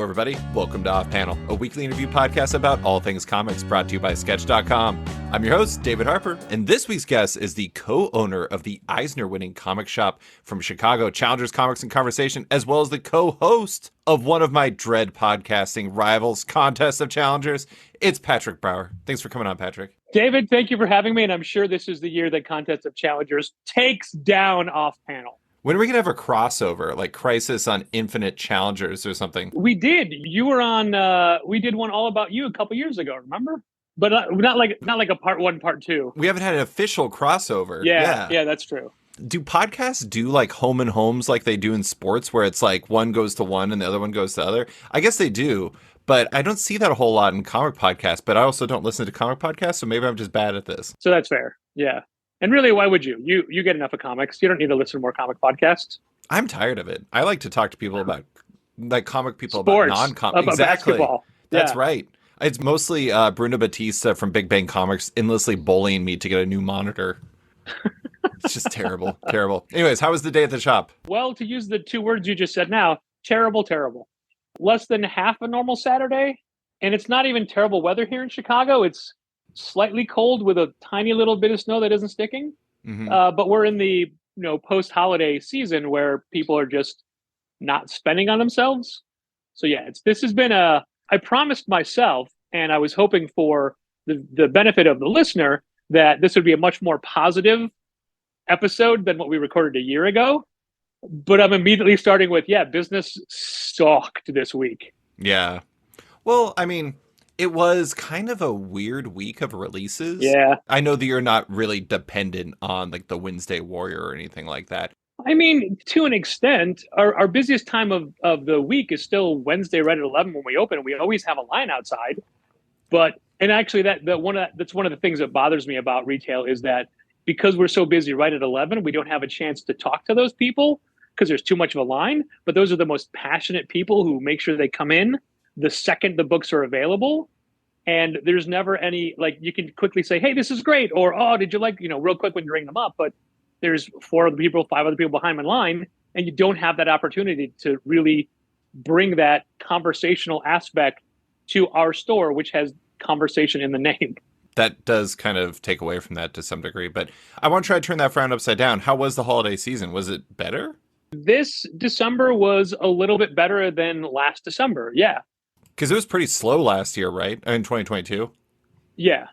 everybody. Welcome to Off Panel, a weekly interview podcast about all things comics brought to you by Sketch.com. I'm your host, David Harper, and this week's guest is the co-owner of the Eisner-winning comic shop from Chicago, Challengers Comics and Conversation, as well as the co-host of one of my dread podcasting rivals, Contest of Challengers. It's Patrick Brower. Thanks for coming on, Patrick. David, thank you for having me, and I'm sure this is the year that Contest of Challengers takes down Off Panel. When are we going to have a crossover, like Crisis on Infinite Challengers or something? We did. You were on, we did one all about you a couple years ago, remember? But not like a part one, part two. We haven't had an official crossover. Yeah, that's true. Do podcasts do like home and homes like they do in sports, where it's like one goes to one and the other one goes to the other? I guess they do, but I don't see that a whole lot in comic podcasts, but I also don't listen to comic podcasts, so maybe I'm just bad at this. So that's fair. Yeah. And really, why would you? You get enough of comics. You don't need to listen to more comic podcasts. I'm tired of it. I like to talk to people about, like comic people Sports, about non-comic. about Exactly. basketball. That's Yeah. right. It's mostly Bruno Batista from Big Bang Comics endlessly bullying me to get a new monitor. It's just terrible. Terrible. Anyways, how was the day at the shop? Well, to use the two words you just said now, terrible, terrible. Less than half a normal Saturday. And it's not even terrible weather here in Chicago. It's slightly cold with a tiny little bit of snow that isn't sticking. Mm-hmm. But we're in the post-holiday season where people are just not spending on themselves. So yeah, this has been I promised myself, and I was hoping for the benefit of the listener, that this would be a much more positive episode than what we recorded a year ago. But I'm immediately starting with, business sucked this week. Yeah. Well, I mean, it was kind of a weird week of releases. Yeah. I know that you're not really dependent on like the Wednesday Warrior or anything like that. I mean, to an extent, our busiest time of the week is still Wednesday right at 11 when we open. We always have a line outside. And actually that's one of the things that bothers me about retail is that because we're so busy right at 11, we don't have a chance to talk to those people because there's too much of a line. But those are the most passionate people who make sure they come in the second the books are available. And there's never any, like, you can quickly say, hey, this is great. Or, oh, did you like, real quick when you ring them up. But there's 5 other people behind in line, and you don't have that opportunity to really bring that conversational aspect to our store, which has conversation in the name. That does kind of take away from that to some degree. But I want to try to turn that frown upside down. How was the holiday season? Was it better? This December was a little bit better than last December. Yeah. Because it was pretty slow last year, right? In 2022? Yeah.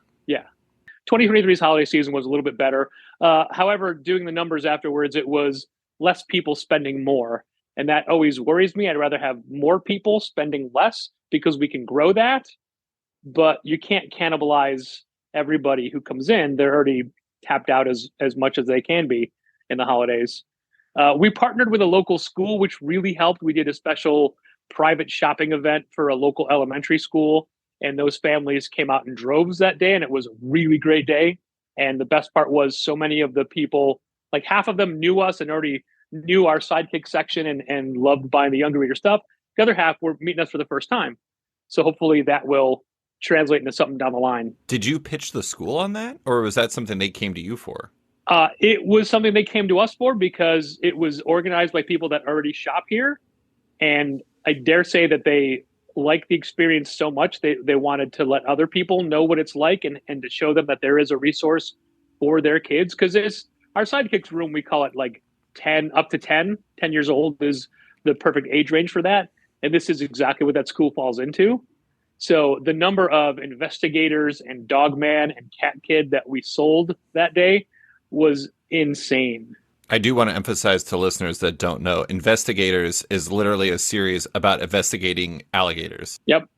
2023's holiday season was a little bit better. However, doing the numbers afterwards, it was less people spending more. And that always worries me. I'd rather have more people spending less because we can grow that. But you can't cannibalize everybody who comes in. They're already tapped out as much as they can be in the holidays. We partnered with a local school, which really helped. We did a special private shopping event for a local elementary school, and those families came out in droves that day, and it was a really great day. And the best part was so many of the people, like half of them knew us and already knew our Sidekick section and loved buying the younger reader stuff. The other half were meeting us for the first time. So hopefully that will translate into something down the line. Did you pitch the school on that, or was that something they came to you for? It was something they came to us for because it was organized by people that already shop here. And I dare say that they liked the experience so much they wanted to let other people know what it's like and to show them that there is a resource for their kids. Because it's our Sidekicks room, we call it like 10 up to 10 years old is the perfect age range for that. And this is exactly what that school falls into. So the number of investigators and Dogman and Cat Kid that we sold that day was insane. I do want to emphasize to listeners that don't know, Investigators is literally a series about investigating alligators. Yep.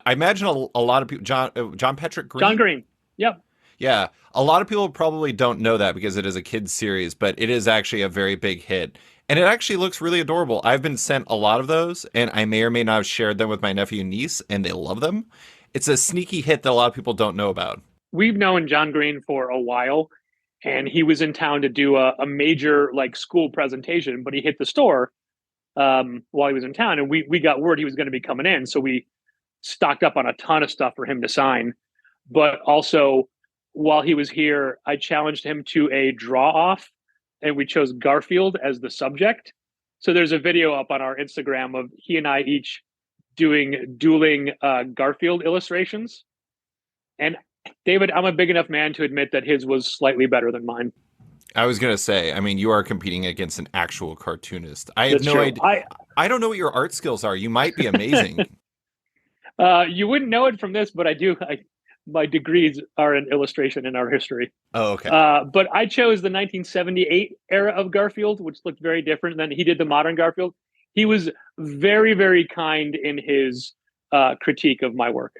I imagine a lot of people, John Patrick Green? John Green. Yep. Yeah. A lot of people probably don't know that because it is a kid's series, but it is actually a very big hit. And it actually looks really adorable. I've been sent a lot of those, and I may or may not have shared them with my nephew and niece, and they love them. It's a sneaky hit that a lot of people don't know about. We've known John Green for a while, and he was in town to do a major school presentation, but he hit the store while he was in town, and we got word he was going to be coming in, so we stocked up on a ton of stuff for him to sign. But also, while he was here, I challenged him to a draw-off, and we chose Garfield as the subject. So there's a video up on our Instagram of he and I each doing dueling Garfield illustrations. And David, I'm a big enough man to admit that his was slightly better than mine. I was going to say, I mean, you are competing against an actual cartoonist. I have That's no true. idea. I don't know what your art skills are. You might be amazing. You wouldn't know it from this, but I do. My degrees are in illustration and art history. Oh, okay. But I chose the 1978 era of Garfield, which looked very different than he did the modern Garfield. He was very, very kind in his critique of my work.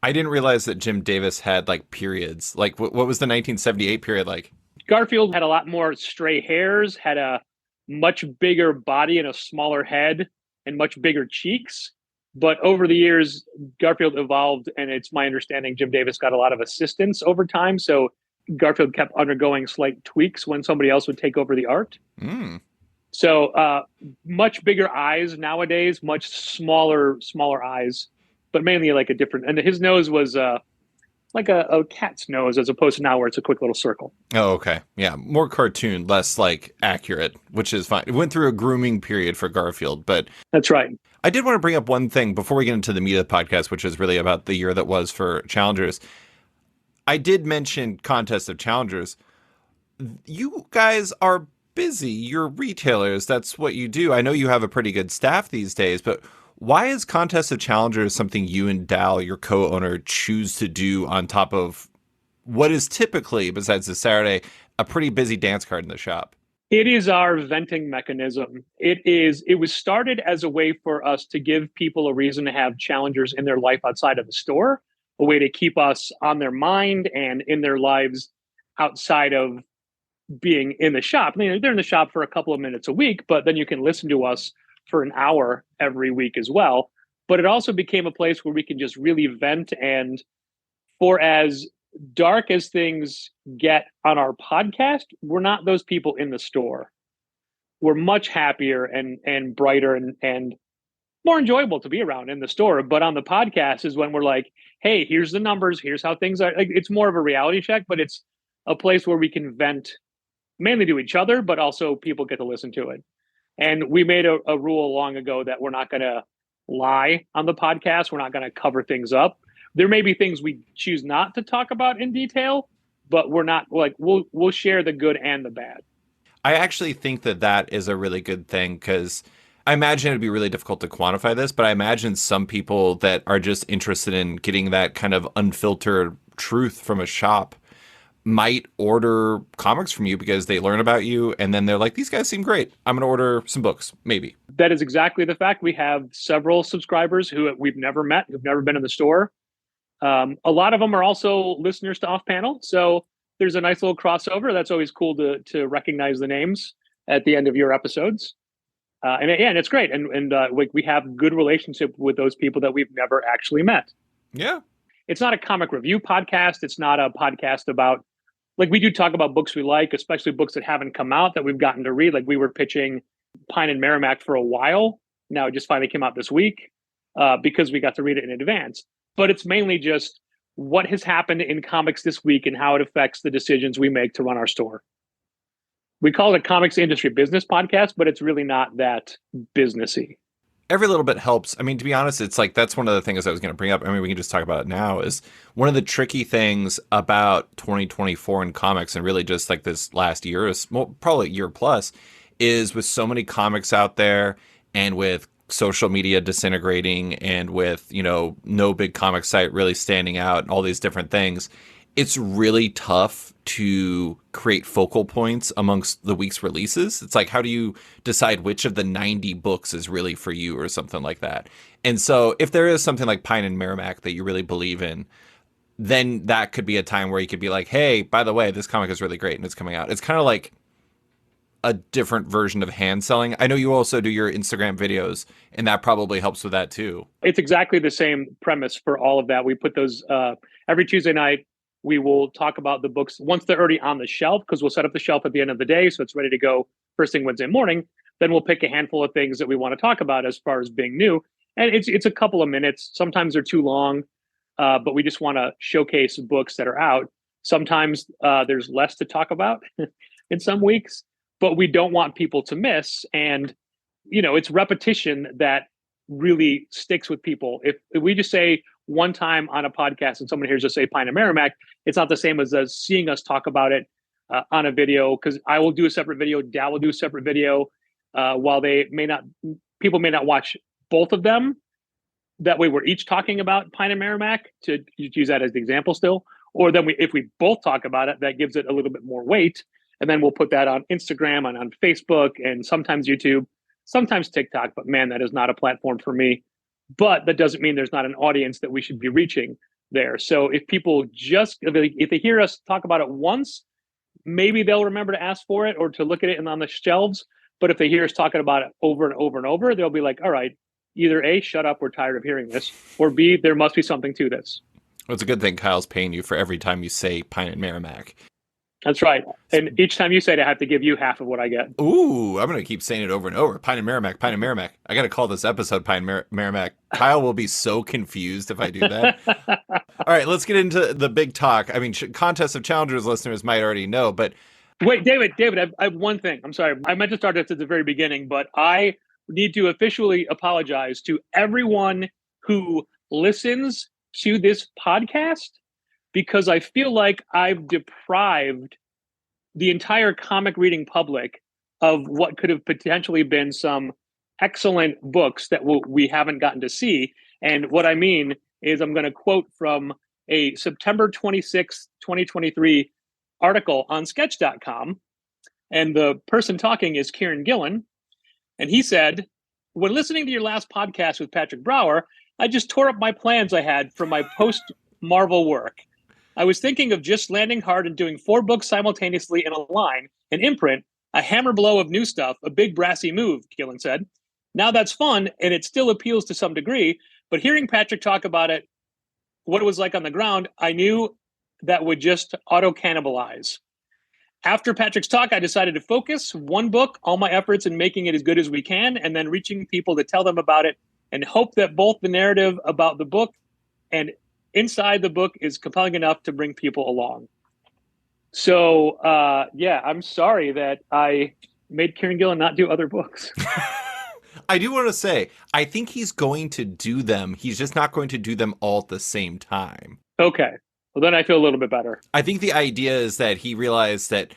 I didn't realize that Jim Davis had like periods. Like, what was the 1978 period like? Garfield had a lot more stray hairs, had a much bigger body and a smaller head, and much bigger cheeks. But over the years, Garfield evolved, and it's my understanding Jim Davis got a lot of assistance over time. So Garfield kept undergoing slight tweaks when somebody else would take over the art. So much bigger eyes nowadays, much smaller eyes, but mainly like a different. And his nose was like a cat's nose, as opposed to now where it's a quick little circle. Oh, okay. Yeah, more cartoon, less like accurate, which is fine. It went through a grooming period for Garfield, but that's right. I did want to bring up one thing before we get into the meat of the podcast, which is really about the year that was for Challengers. I did mention Contest of Challengers. You guys are busy. You're retailers. That's what you do. I know you have a pretty good staff these days, but why is Contest of Challengers something you and Dal, your co-owner, choose to do on top of what is typically, besides the Saturday, a pretty busy dance card in the shop? It is our venting mechanism. It was started as a way for us to give people a reason to have challengers in their life outside of the store, a way to keep us on their mind and in their lives outside of being in the shop. I mean, they're in the shop for a couple of minutes a week, but then you can listen to us for an hour every week as well. But it also became a place where we can just really vent. And for as dark as things get on our podcast, we're not those people in the store. We're much happier and brighter and more enjoyable to be around in the store. But on the podcast is when we're like, hey, here's the numbers, here's how things are. Like, it's more of a reality check, but it's a place where we can vent mainly to each other, but also people get to listen to it. And we made a rule long ago that we're not going to lie on the podcast. We're not going to cover things up. There may be things we choose not to talk about in detail, but we're not like, we'll share the good and the bad. I actually think that is a really good thing, because I imagine it'd be really difficult to quantify this, but I imagine some people that are just interested in getting that kind of unfiltered truth from a shop might order comics from you because they learn about you and then they're like, these guys seem great. I'm going to order some books, maybe. That is exactly the fact. We have several subscribers who we've never met, who've never been in the store. A lot of them are also listeners to Off Panel. So there's a nice little crossover. That's always cool to recognize the names at the end of your episodes. And it's great. And we have good relationship with those people that we've never actually met. Yeah. It's not a comic review podcast. It's not a podcast about, like, we do talk about books we like, especially books that haven't come out that we've gotten to read. Like, we were pitching Pine and Merrimack for a while. Now it just finally came out this week because we got to read it in advance. But it's mainly just what has happened in comics this week and how it affects the decisions we make to run our store. We call it a comics industry business podcast, but it's really not that businessy. Every little bit helps. I mean, to be honest, it's like, that's one of the things I was going to bring up. I mean, we can just talk about it now. Is one of the tricky things about 2024 in comics, and really just like this last year, well, probably a year plus, is with so many comics out there and with social media disintegrating and with, no big comic site really standing out and all these different things, it's really tough to create focal points amongst the week's releases. It's like, how do you decide which of the 90 books is really for you or something like that? And so if there is something like Pine and Merrimack that you really believe in, then that could be a time where you could be like, hey, by the way, this comic is really great and it's coming out. It's kind of like a different version of hand selling. I know you also do your Instagram videos, and that probably helps with that too. It's exactly the same premise for all of that. We put those every Tuesday night. We will talk about the books once they're already on the shelf, because we'll set up the shelf at the end of the day, so it's ready to go first thing Wednesday morning. Then we'll pick a handful of things that we want to talk about as far as being new. And it's a couple of minutes. Sometimes they're too long, but we just want to showcase books that are out. Sometimes there's less to talk about in some weeks, but we don't want people to miss. And, it's repetition that really sticks with people. If we just say one time on a podcast and someone hears us say Pine and Merrimack, it's not the same as seeing us talk about it on a video, because I will do a separate video, Dal will do a separate video, while people may not watch both of them. That way we're each talking about Pine and Merrimack, to use that as the example still. Or then if we both talk about it, that gives it a little bit more weight. And then we'll put that on Instagram and on Facebook and sometimes YouTube, sometimes TikTok. But man, that is not a platform for me. But that doesn't mean there's not an audience that we should be reaching there. So if people if they hear us talk about it once, maybe they'll remember to ask for it or to look at it on the shelves. But if they hear us talking about it over and over and over, they'll be like, all right, either A, shut up, we're tired of hearing this, or B, there must be something to this. Well, it's a good thing Kyle's paying you for every time you say Pine and Merrimack. That's right. And each time you say it, I have to give you half of what I get. Ooh, I'm going to keep saying it over and over. Pine and Merrimack, Pine and Merrimack. I got to call this episode Pine and Merrimack. Kyle will be so confused if I do that. All right, let's get into the big talk. I mean, Contest of Challengers listeners might already know, but... Wait, David, I have one thing. I'm sorry. I meant to start this at the very beginning, but I need to officially apologize to everyone who listens to this podcast, because I feel like I've deprived the entire comic reading public of what could have potentially been some excellent books that we haven't gotten to see. And what I mean is, I'm going to quote from a September 26, 2023 article on Sketch.com. And the person talking is Kieran Gillen. And he said, when listening to your last podcast with Patrick Brower, I just tore up my plans I had for my post-Marvel work. I was thinking of just landing hard and doing 4 books simultaneously in a line, an imprint, a hammer blow of new stuff, a big brassy move, Gillen said. Now that's fun, and it still appeals to some degree, but hearing Patrick talk about it, what it was like on the ground, I knew that would just auto-cannibalize. After Patrick's talk, I decided to focus one book, all my efforts in making it as good as we can, and then reaching people to tell them about it, and hope that both the narrative about the book and inside the book is compelling enough to bring people along. So, I'm sorry that I made Kieran Gillen not do other books. I do want to say, I think he's going to do them. He's just not going to do them all at the same time. Okay. Well, then I feel a little bit better. I think the idea is that he realized that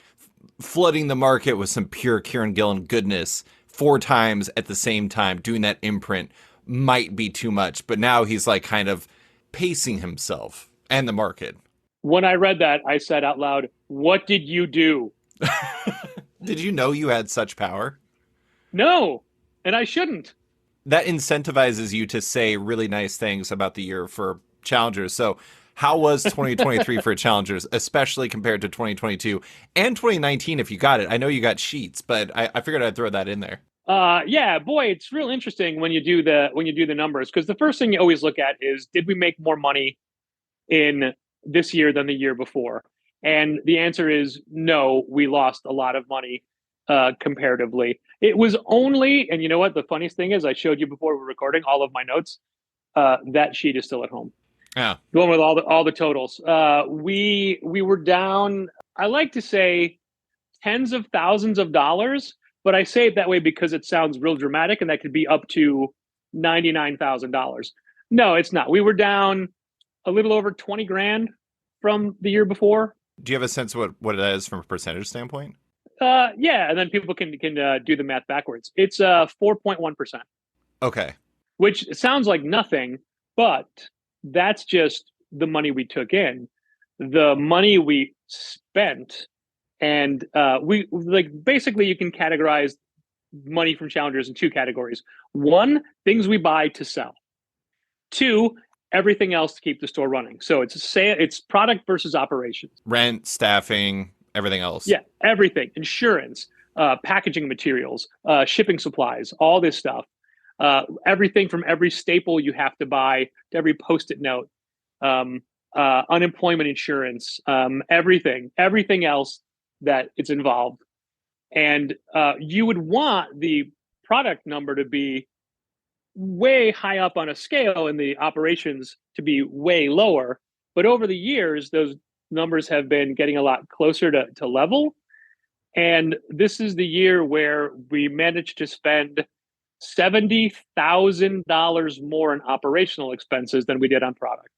flooding the market with some pure Kieran Gillen goodness 4 times at the same time, doing that imprint, might be too much. But now he's like kind of pacing himself and the market. When I read that, I said out loud, what did you do? Did you know you had such power? No, and I shouldn't. That incentivizes you to say really nice things about the year for challengers. So how was 2023 for challengers, especially compared to 2022 and 2019 if you got it? I know you got sheets, but I figured I'd throw that in there. Yeah, boy, it's real interesting when you do the numbers, because the first thing you always look at is, did we make more money in this year than the year before? And the answer is no, we lost a lot of money comparatively. It was only, and you know what? The funniest thing is, I showed you before we were recording all of my notes. That sheet is still at home. Yeah, the one with all the totals. We were down, I like to say, tens of thousands of dollars. But I say it that way because it sounds real dramatic, and that could be up to $99,000. No, it's not. We were down a little over 20 grand from the year before. Do you have a sense of what it is from a percentage standpoint? Yeah, and then people can do the math backwards. It's 4.1%. Okay. Which sounds like nothing, but that's just the money we took in. The money we spent. And we basically you can categorize money from challengers in 2 categories. 1, things we buy to sell. 2, everything else to keep the store running. So it's product versus operations. Rent, staffing, everything else. Yeah, everything. Insurance, packaging materials, shipping supplies, all this stuff. Everything from every staple you have to buy to every Post-it note, unemployment insurance, everything else that it's involved. And you would want the product number to be way high up on a scale and the operations to be way lower. But over the years, those numbers have been getting a lot closer to level. And this is the year where we managed to spend $70,000 more in operational expenses than we did on product.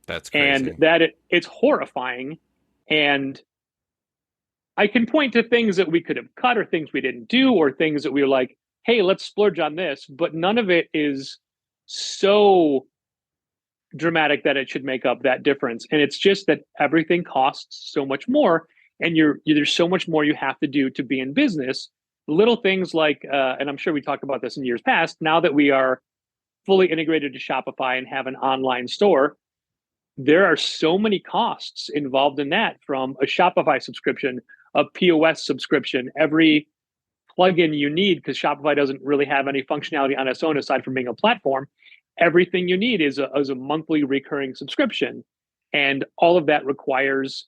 That's crazy. And it's horrifying. And I can point to things that we could have cut or things we didn't do or things that we were like, hey, let's splurge on this. But none of it is so dramatic that it should make up that difference. And it's just that everything costs so much more. And there's so much more you have to do to be in business. Little things like, and I'm sure we talked about this in years past, now that we are fully integrated to Shopify and have an online store, there are so many costs involved in that, from a Shopify subscription, a POS subscription, every plugin you need, because Shopify doesn't really have any functionality on its own aside from being a platform. Everything you need is a monthly recurring subscription. And all of that requires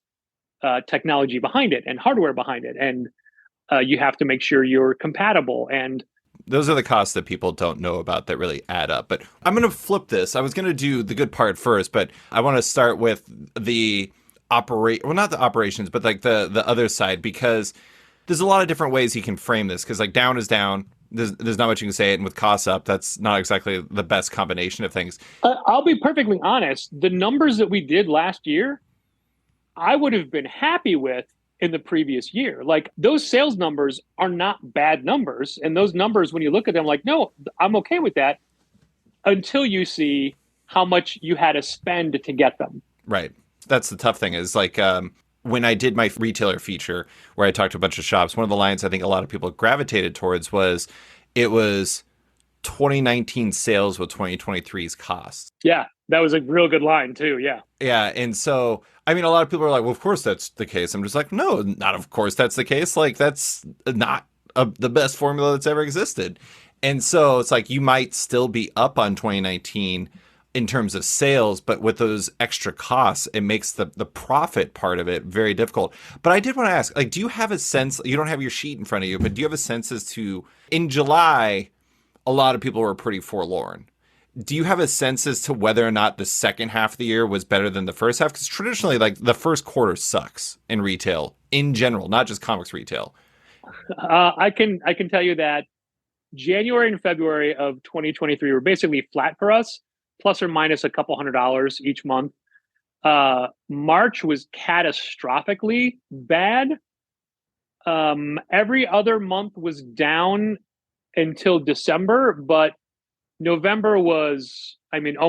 technology behind it and hardware behind it. And you have to make sure you're compatible. And those are the costs that people don't know about that really add up. But I'm going to flip this. I was going to do the good part first, but I want to start with the not the operations, but like the other side, because there's a lot of different ways you can frame this. Because like down is down. There's not much you can say. And with costs up, that's not exactly the best combination of things. I'll be perfectly honest. The numbers that we did last year, I would have been happy with in the previous year. Like, those sales numbers are not bad numbers. And those numbers, when you look at them, like, no, I'm okay with that, until you see how much you had to spend to get them. Right. That's the tough thing is like, when I did my retailer feature where I talked to a bunch of shops, one of the lines I think a lot of people gravitated towards was 2019 sales with 2023's costs. Yeah, that was a real good line too. Yeah. Yeah. And so, I mean, a lot of people are like, well, of course that's the case. I'm just like, no, not of course that's the case. Like, that's not the best formula that's ever existed. And so it's like, you might still be up on 2019 in terms of sales, but with those extra costs, it makes the profit part of it very difficult. But I did want to ask, like, do you have a sense, you don't have your sheet in front of you, but do you have a sense as to, in July, a lot of people were pretty forlorn. Do you have a sense as to whether or not the second half of the year was better than the first half? Because traditionally, like, the first quarter sucks in retail in general, not just comics retail. I can tell you that January and February of 2023 were basically flat for us, plus or minus a couple $100 each month. March was catastrophically bad. Every other month was down until December, but November was,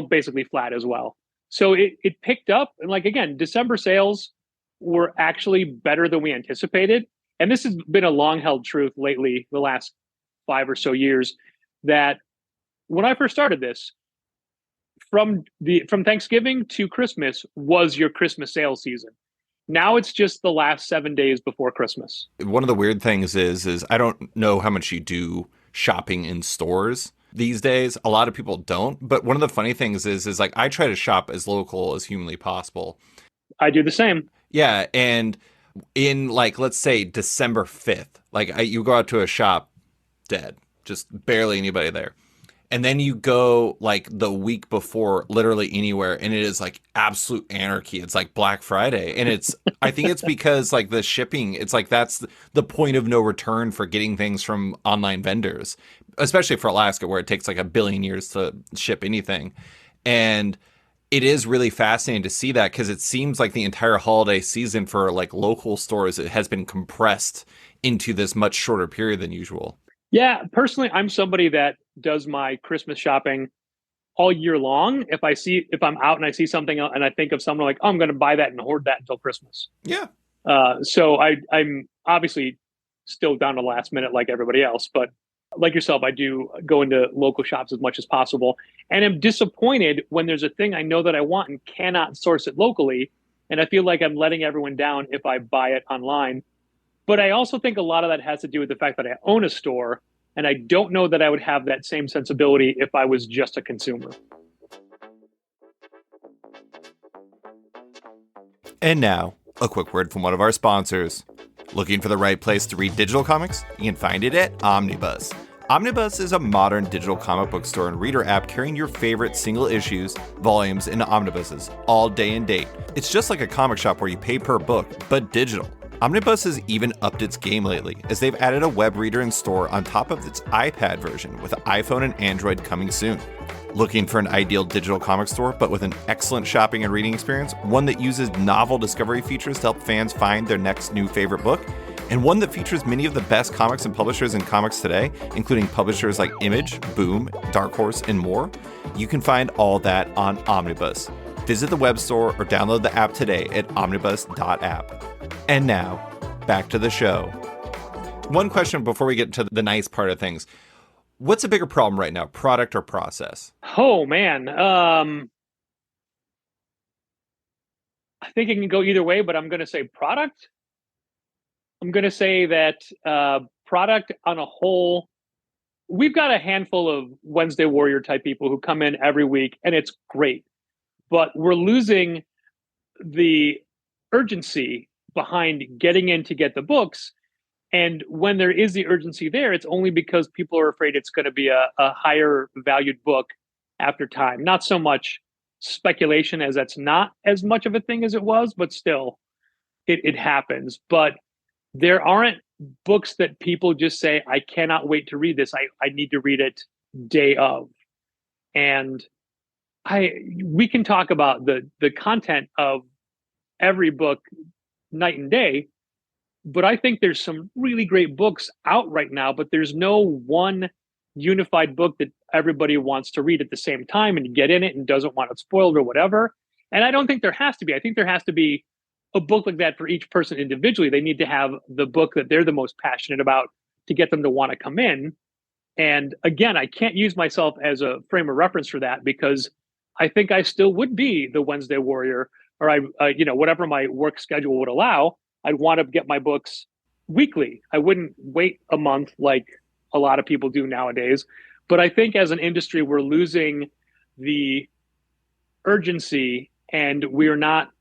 basically flat as well. So it picked up. And like, again, December sales were actually better than we anticipated. And this has been a long held truth lately, the last 5 or so years, that when I first started this, from Thanksgiving to Christmas was your Christmas sales season. Now it's just the last 7 days before Christmas. One of the weird things is I don't know how much you do shopping in stores these days. A lot of people don't. But one of the funny things is like, I try to shop as local as humanly possible. I do the same. Yeah. And in, like, let's say December 5th, like, you go out to a shop, dead, just barely anybody there. And then you go like the week before, literally anywhere, and it is like absolute anarchy. It's like Black Friday. And I think it's because like the shipping, it's like that's the point of no return for getting things from online vendors, especially for Alaska, where it takes like 1 billion years to ship anything. And it is really fascinating to see that, because it seems like the entire holiday season for like local stores, it has been compressed into this much shorter period than usual. Yeah, personally, I'm somebody that does my Christmas shopping all year long. If I'm out and I see something and I think of someone like, oh, I'm going to buy that and hoard that until Christmas. Yeah. So I'm obviously still down to the last minute like everybody else, but like yourself, I do go into local shops as much as possible, and I'm disappointed when there's a thing I know that I want and cannot source it locally. And I feel like I'm letting everyone down if I buy it online. But I also think a lot of that has to do with the fact that I own a store, and I don't know that I would have that same sensibility if I was just a consumer. And now, a quick word from one of our sponsors. Looking for the right place to read digital comics? You can find it at Omnibus. Omnibus is a modern digital comic book store and reader app carrying your favorite single issues, volumes, and omnibuses all day and date. It's just like a comic shop where you pay per book, but digital. Omnibus has even upped its game lately, as they've added a web reader in store on top of its iPad version, with iPhone and Android coming soon. Looking for an ideal digital comic store, but with an excellent shopping and reading experience, one that uses novel discovery features to help fans find their next new favorite book, and one that features many of the best comics and publishers in comics today, including publishers like Image, Boom, Dark Horse, and more? You can find all that on Omnibus. Visit the web store or download the app today at omnibus.app. And now, back to the show. One question before we get to the nice part of things. What's a bigger problem right now, product or process? Oh, man. I think it can go either way, but I'm going to say product. I'm going to say that product on a whole, we've got a handful of Wednesday Warrior type people who come in every week, and it's great. But we're losing the urgency behind getting in to get the books. And when there is the urgency there, it's only because people are afraid it's going to be a higher valued book after time. Not so much speculation, as that's not as much of a thing as it was, but still it happens. But there aren't books that people just say, I cannot wait to read this. I need to read it day of. And we can talk about the content of every book night and day, but I think there's some really great books out right now, but there's no one unified book that everybody wants to read at the same time and get in it and doesn't want it spoiled or whatever. And I don't think there has to be. I think there has to be a book like that for each person individually. They need to have the book that they're the most passionate about to get them to want to come in. And again, I can't use myself as a frame of reference for that, because I think I still would be the Wednesday Warrior, or whatever my work schedule would allow. I'd want to get my books weekly. I wouldn't wait a month like a lot of people do nowadays. But I think as an industry, we're losing the urgency, and we're not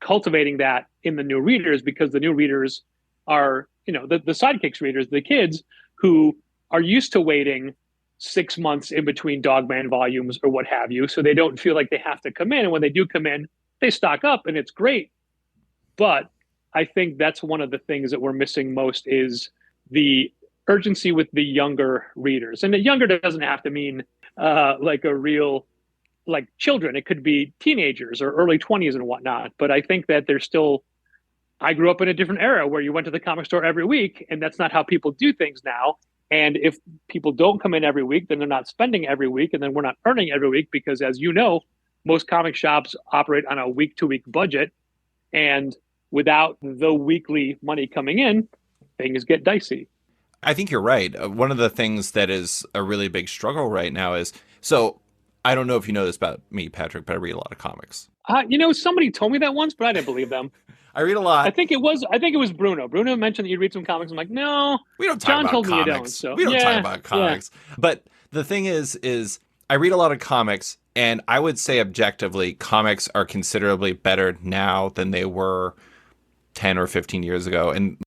cultivating that in the new readers, because the new readers are, the sidekicks readers, the kids who are used to waiting 6 months in between Dogman volumes or what have you. So they don't feel like they have to come in. And when they do come in, they stock up, and it's great. But I think that's one of the things that we're missing most, is the urgency with the younger readers. And the younger doesn't have to mean like a real, like children. It could be teenagers or early 20s and whatnot. But I think that there's still, I grew up in a different era where you went to the comic store every week, and that's not how people do things now. And if people don't come in every week, then they're not spending every week, and then we're not earning every week, because as you know, most comic shops operate on a week-to-week budget. And without the weekly money coming in, things get dicey. I think you're right. One of the things that is a really big struggle right now is, so I don't know if you know this about me, Patrick, but I read a lot of comics. Somebody told me that once, but I didn't believe them. I read a lot. I think it was Bruno. Bruno mentioned that you read some comics. I'm like, no. We don't talk about comics. Me you don't, so. We don't talk about comics. Yeah. But the thing is I read a lot of comics, and I would say objectively, comics are considerably better now than they were 10 or 15 years ago. And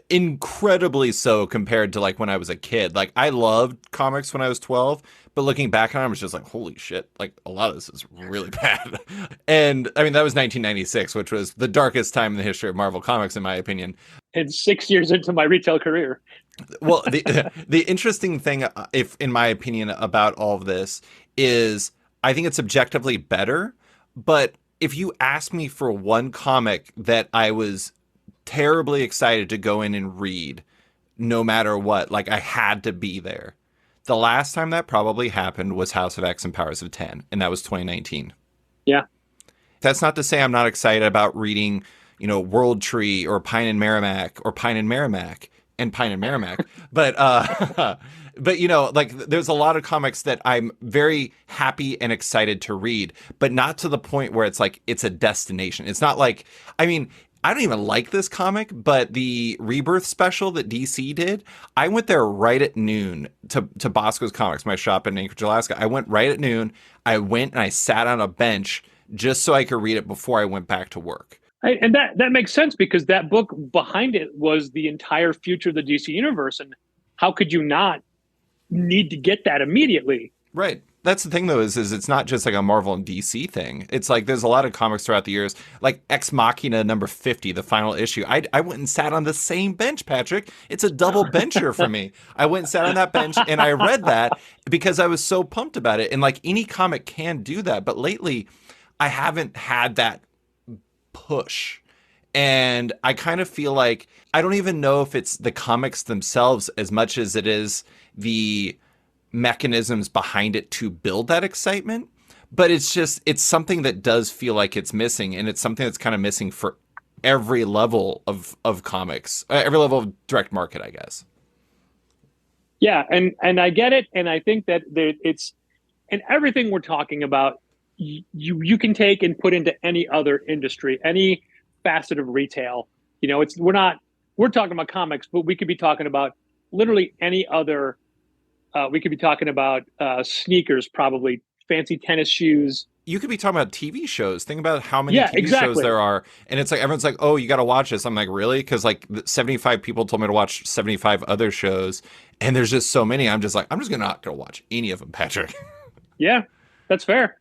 incredibly so compared to like when I was a kid. Like, I loved comics when I was 12, but looking back on it, I was just like, holy shit, like a lot of this is really bad. And I mean, that was 1996, which was the darkest time in the history of Marvel Comics, in my opinion. And 6 years into my retail career. Well, the interesting thing, if in my opinion, about all of this is I think it's objectively better. But if you ask me for one comic that I was terribly excited to go in and read, no matter what, like I had to be there, the last time that probably happened was House of X and Powers of 10, and that was 2019. Yeah. That's not to say I'm not excited about reading, World Tree or Pine and Merrimack, but like there's a lot of comics that I'm very happy and excited to read, but not to the point where it's like it's a destination. It's not like, I don't even like this comic, but the Rebirth special that DC did, I went there right at noon to Bosco's Comics, my shop in Anchorage, Alaska. I went right at noon. I went and I sat on a bench just so I could read it before I went back to work. And that makes sense, because that book behind it was the entire future of the DC universe. And how could you not need to get that immediately? Right. That's the thing, though, is it's not just like a Marvel and DC thing. It's like there's a lot of comics throughout the years, like Ex Machina number 50, the final issue. I went and sat on the same bench, Patrick. It's a double bencher for me. I went and sat on that bench and I read that because I was so pumped about it. And like any comic can do that, but lately I haven't had that push. And I kind of feel like I don't even know if it's the comics themselves as much as it is the mechanisms behind it to build that excitement. But it's something that does feel like it's missing. And it's something that's kind of missing for every level of comics, every level of direct market, I guess. Yeah. And I get it. And I think that it's, and everything we're talking about, you can take and put into any other industry, any facet of retail. We're talking about comics, but we could be talking about literally any other. We could be talking about sneakers, probably fancy tennis shoes. You could be talking about TV shows. Think about how many TV shows exactly. there are. And it's like, everyone's like, oh, you got to watch this. I'm like, really? Because like 75 people told me to watch 75 other shows. And there's just so many. I'm just like, I'm just not going to watch any of them, Patrick. Yeah, that's fair.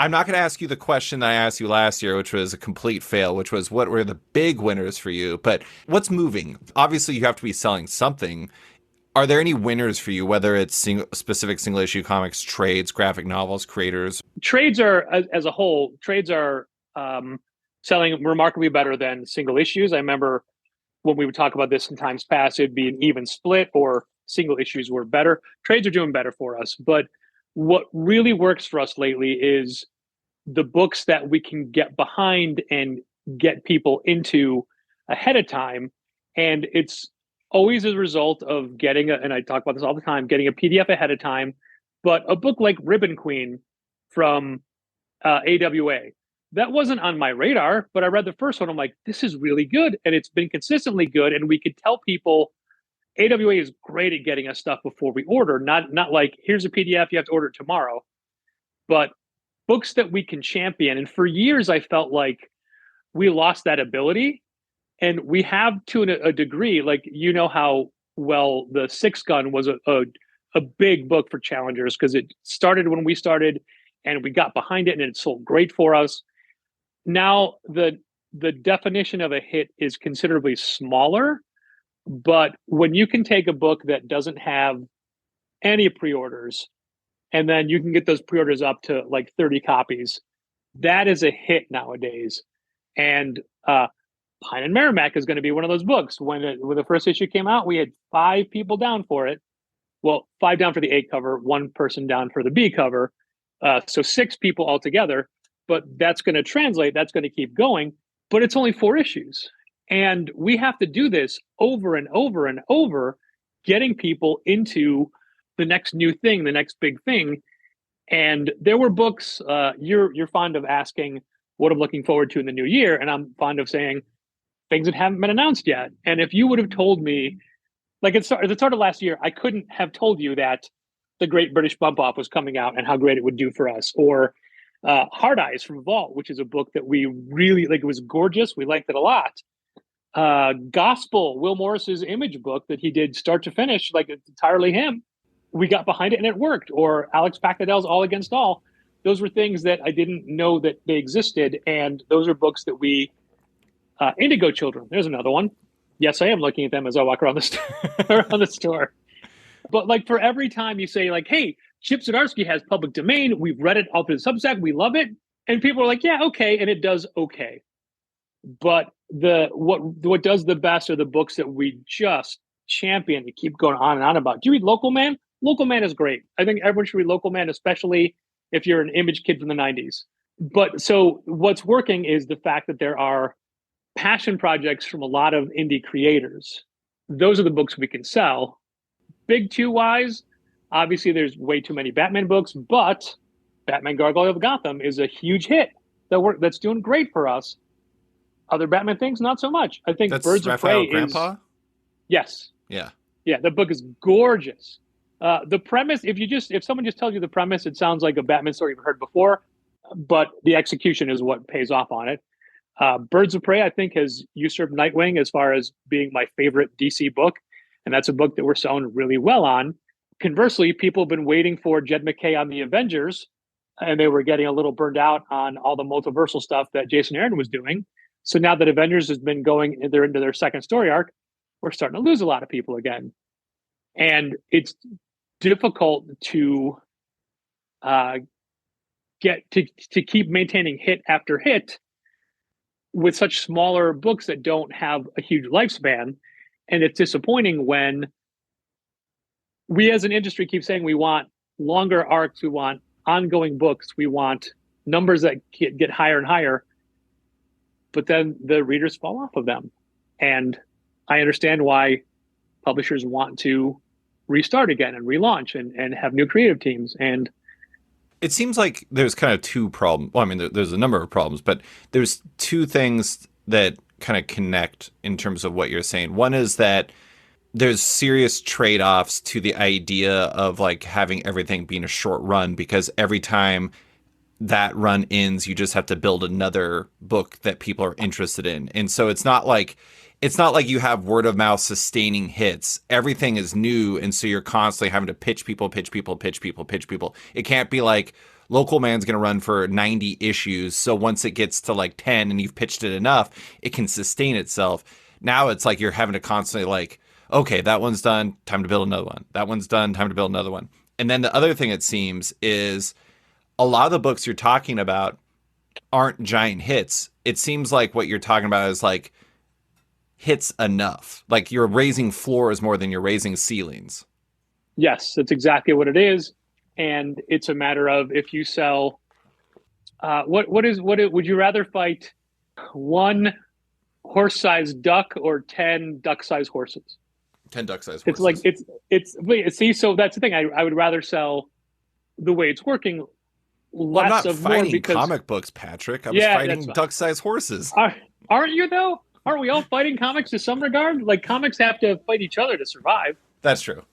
I'm not going to ask you the question that I asked you last year, which was a complete fail, which was what were the big winners for you? But what's moving? Obviously, you have to be selling something. Are there any winners for you, whether it's specific single issue comics, trades, graphic novels, creators? Trades are, as a whole, trades are selling remarkably better than single issues. I remember when we would talk about this in times past, it'd be an even split or single issues were better. Trades are doing better for us. But what really works for us lately is the books that we can get behind and get people into ahead of time. And it's always as a result of getting and I talk about this all the time, getting a PDF ahead of time. But a book like Ribbon Queen from AWA, that wasn't on my radar, but I read the first one. I'm like, this is really good. And it's been consistently good. And we could tell people AWA is great at getting us stuff before we order, not like, here's a PDF, you have to order it tomorrow. But books that we can champion. And for years, I felt like we lost that ability. And we have to a degree, like, how well the Six Gun was a big book for challengers because it started when we started and we got behind it and it sold great for us. Now the definition of a hit is considerably smaller, but when you can take a book that doesn't have any pre-orders and then you can get those pre-orders up to like 30 copies, that is a hit nowadays. And Pine and Merrimack is going to be one of those books. When the first issue came out, we had 5 people down for it. Well, 5 down for the A cover, 1 person down for the B cover. So 6 people altogether. But that's going to translate. That's going to keep going. But it's only 4 issues. And we have to do this over and over and over, getting people into the next new thing, the next big thing. And there were books, you're fond of asking what I'm looking forward to in the new year. And I'm fond of saying things that haven't been announced yet. And if you would have told me, like at the start of last year, I couldn't have told you that The Great British Bump Off was coming out and how great it would do for us. Or Hard Eyes from Vault, which is a book that we really like. It was gorgeous. We liked it a lot. Gospel, Will Morris's Image book that he did start to finish, like it's entirely him. We got behind it and it worked. Or Alex Pacnadel's All Against All. Those were things that I didn't know that they existed. And those are books that we, Indigo Children, there's another one. Yes, I am looking at them as I walk around the store. But like for every time you say like, hey, Chip Zdarsky has public domain, we've read it up in Substack, we love it. And people are like, yeah, okay. And it does okay. But what does the best are the books that we just champion to keep going on and on about. Do you read Local Man? Local Man is great. I think everyone should read Local Man, especially if you're an Image kid from the 90s. But so what's working is the fact that there are passion projects from a lot of indie creators. Those are the books we can sell. Big 2-wise, obviously there's way too many Batman books, but Batman Gargoyle of Gotham is a huge hit that's doing great for us. Other Batman things, not so much. I think That's Birds Raphael of Prey Grandpa? is... Yes. Yeah. Yeah, the book is gorgeous. The premise, if someone just tells you the premise, it sounds like a Batman story you've heard before, but the execution is what pays off on it. Birds of Prey, I think, has usurped Nightwing as far as being my favorite DC book. And that's a book that we're selling really well on. conversely, people have been waiting for Jed MacKay on the Avengers, and they were getting a little burned out on all the multiversal stuff that Jason Aaron was doing. So now that Avengers has been going, they're into their second story arc, we're starting to lose a lot of people again. And it's difficult to get to keep maintaining hit after hit with such smaller books that don't have a huge lifespan. And it's disappointing when we as an industry keep saying we want longer arcs, we want ongoing books, we want numbers that get higher and higher, but then the readers fall off of them. And I understand why publishers want to restart again and relaunch and have new creative teams. And it seems like there's kind of two problems. Well, I mean, there's a number of problems, but there's two things that kind of connect in terms of what you're saying. One is that there's serious trade-offs to the idea of like having everything being a short run, because every time that run ends, you just have to build another book that people are interested in. And so it's not like you have word of mouth sustaining hits. Everything is new. And so you're constantly having to pitch people. It can't be like Local Man's going to run for 90 issues. So once it gets to like 10 and you've pitched it enough, it can sustain itself. Now it's like you're having to constantly like, okay, that one's done, time to build another one. That one's done, time to build another one. And then the other thing it seems is a lot of the books you're talking about aren't giant hits. It seems like what you're talking about is like hits enough. Like you're raising floors more than you're raising ceilings. Yes, that's exactly what it is. And it's a matter of if you sell, would you rather fight one horse-sized duck or 10 duck-sized horses? 10 duck-sized horses. It's like, see, so that's the thing. I would rather sell the way it's working. Well, I'm not fighting comic books, Patrick. I'm fighting duck-sized horses. Aren't you, though? Aren't we all fighting comics to some regard? Like, comics have to fight each other to survive. That's true.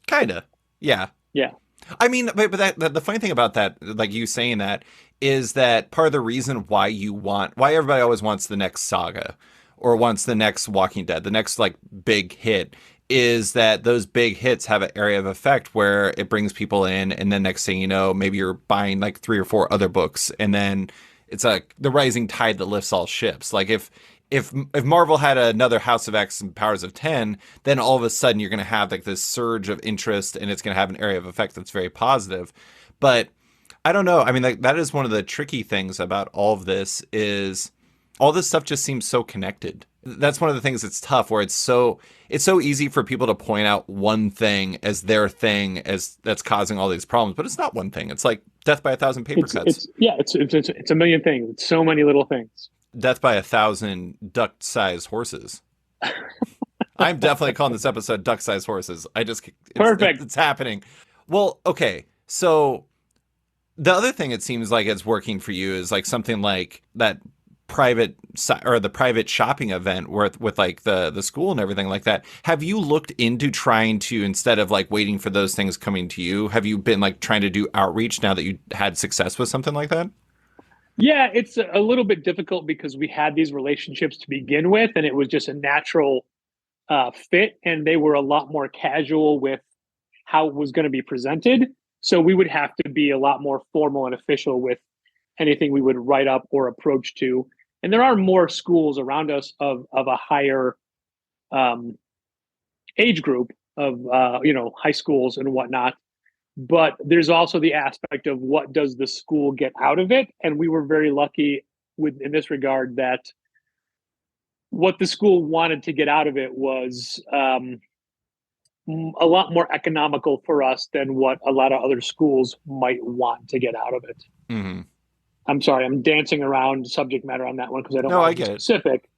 Kinda. Yeah. Yeah. I mean, but the funny thing about that, like you saying that, is that part of the reason why everybody always wants the next Saga or wants the next Walking Dead, the next like big hit, is that those big hits have an area of effect where it brings people in, and then next thing you know, maybe you're buying like 3 or 4 other books, and then it's like the rising tide that lifts all ships. Like if Marvel had another House of X and Powers of 10, then all of a sudden you're going to have like this surge of interest, and it's going to have an area of effect that's very positive. But I don't know. I mean, that is one of the tricky things about all of this is all this stuff just seems so connected. That's one of the things that's tough, where it's so easy for people to point out one thing as their thing as that's causing all these problems, but it's not one thing. It's like death by 1,000 paper cuts. It's a million things. It's so many little things. Death by 1,000 duck-sized horses. I'm definitely calling this episode duck-sized horses. Perfect. It's happening. Well, okay. So the other thing it seems like it's working for you is like something like that the private shopping event with like the school and everything like that. Have you looked into trying to, instead of like waiting for those things coming to you, have you been like trying to do outreach now that you had success with something like that? Yeah, it's a little bit difficult because we had these relationships to begin with, and it was just a natural fit, and they were a lot more casual with how it was going to be presented. So we would have to be a lot more formal and official with anything we would write up or approach to. And there are more schools around us of a higher age group of high schools and whatnot. But there's also the aspect of what does the school get out of it? And we were very lucky in this regard that what the school wanted to get out of it was a lot more economical for us than what a lot of other schools might want to get out of it. Mm-hmm. I'm sorry, I'm dancing around subject matter on that one because I don't want to be specific.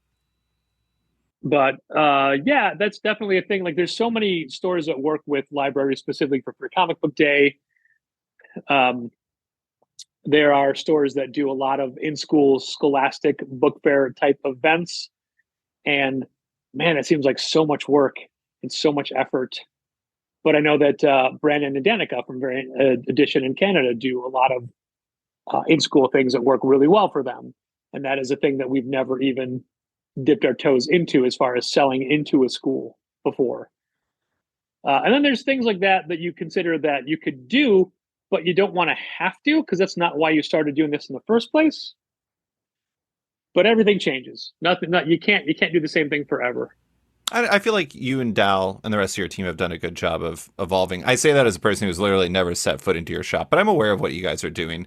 But yeah, that's definitely a thing. Like, there's so many stores that work with libraries specifically for Comic Book Day. There are stores that do a lot of in-school scholastic book fair type events. And man, it seems like so much work and so much effort. But I know that Brandon and Danica from Variant Edition in Canada do a lot of in-school things that work really well for them. And that is a thing that we've never even dipped our toes into as far as selling into a school before. And then there's things like that that you consider that you could do, but you don't want to have to because that's not why you started doing this in the first place. But everything changes. Nothing. Not you can't do the same thing forever. I feel like you and Dal and the rest of your team have done a good job of evolving. I say that as a person who's literally never set foot into your shop, but I'm aware of what you guys are doing.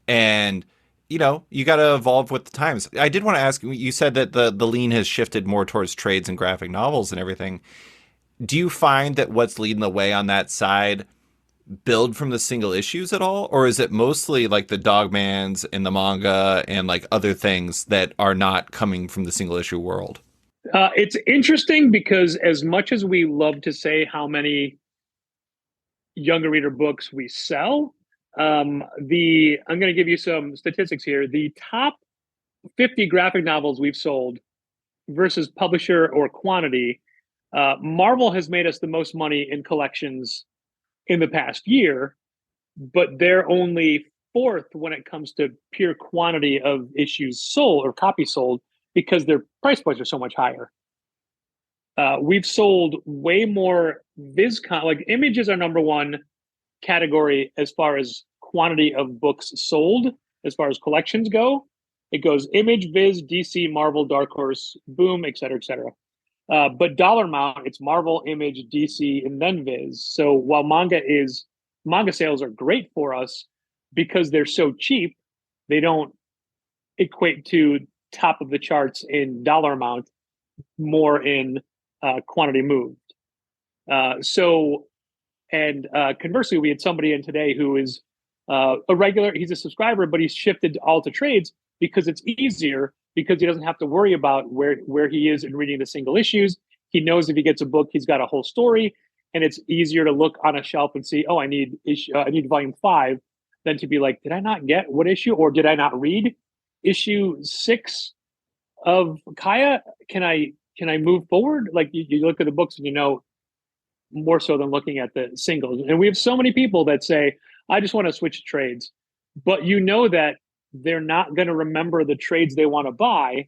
And, you got to evolve with the times. I did want to ask you said that the lean has shifted more towards trades and graphic novels and everything. Do you find that what's leading the way on that side build from the single issues at all? Or is it mostly like the Dogmans and the manga and like other things that are not coming from the single issue world? It's interesting because as much as we love to say how many younger reader books we sell, I'm going to give you some statistics here. The top 50 graphic novels we've sold versus publisher or quantity, Marvel has made us the most money in collections in the past year, but they're only fourth when it comes to pure quantity of issues sold or copies sold because their price points are so much higher. We've sold way more VizCon, like Image is our number one category as far as quantity of books sold, as far as collections go. It goes Image, Viz, DC, Marvel, Dark Horse, Boom, et cetera, et cetera. But dollar amount, it's Marvel, Image, DC, and then Viz. So while manga sales are great for us because they're so cheap, they don't equate to top of the charts in dollar amount, more in quantity moved. Conversely, we had somebody in today who is a regular, he's a subscriber, but he's shifted all to trades because it's easier because he doesn't have to worry about where he is in reading the single issues. He knows if he gets a book, he's got a whole story, and it's easier to look on a shelf and see, oh, I need volume 5, than to be like, did I not get what issue, or did I not read issue 6 of Kaya? Can I move forward? Like you look at the books and more so than looking at the singles. And we have so many people that say, I just want to switch trades, but that they're not going to remember the trades they want to buy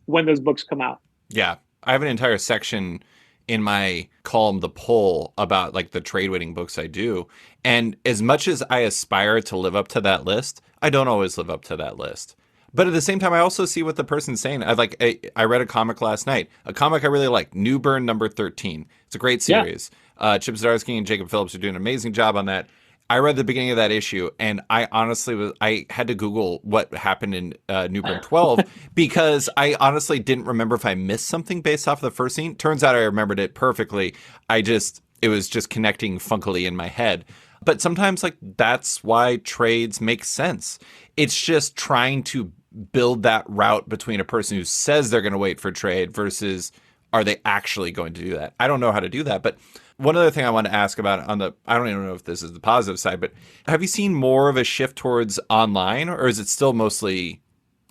when those books come out. Yeah. I have an entire section in my column, The Poll, about like the trade waiting books I do. And as much as I aspire to live up to that list, I don't always live up to that list. But at the same time, I also see what the person's saying. I read a comic last night, a comic I really like, Newburn number 13. It's a great series. Yeah. Chip Zdarsky and Jacob Phillips are doing an amazing job on that. I read the beginning of that issue, and I honestly I had to Google what happened in Newburn 12 because I honestly didn't remember if I missed something based off of the first scene. Turns out I remembered it perfectly. It was just connecting funkily in my head. But sometimes that's why trades make sense. It's just trying to build that route between a person who says they're going to wait for trade versus are they actually going to do that? I don't know how to do that, but one other thing I want to ask about I don't even know if this is the positive side, but have you seen more of a shift towards online, or is it still mostly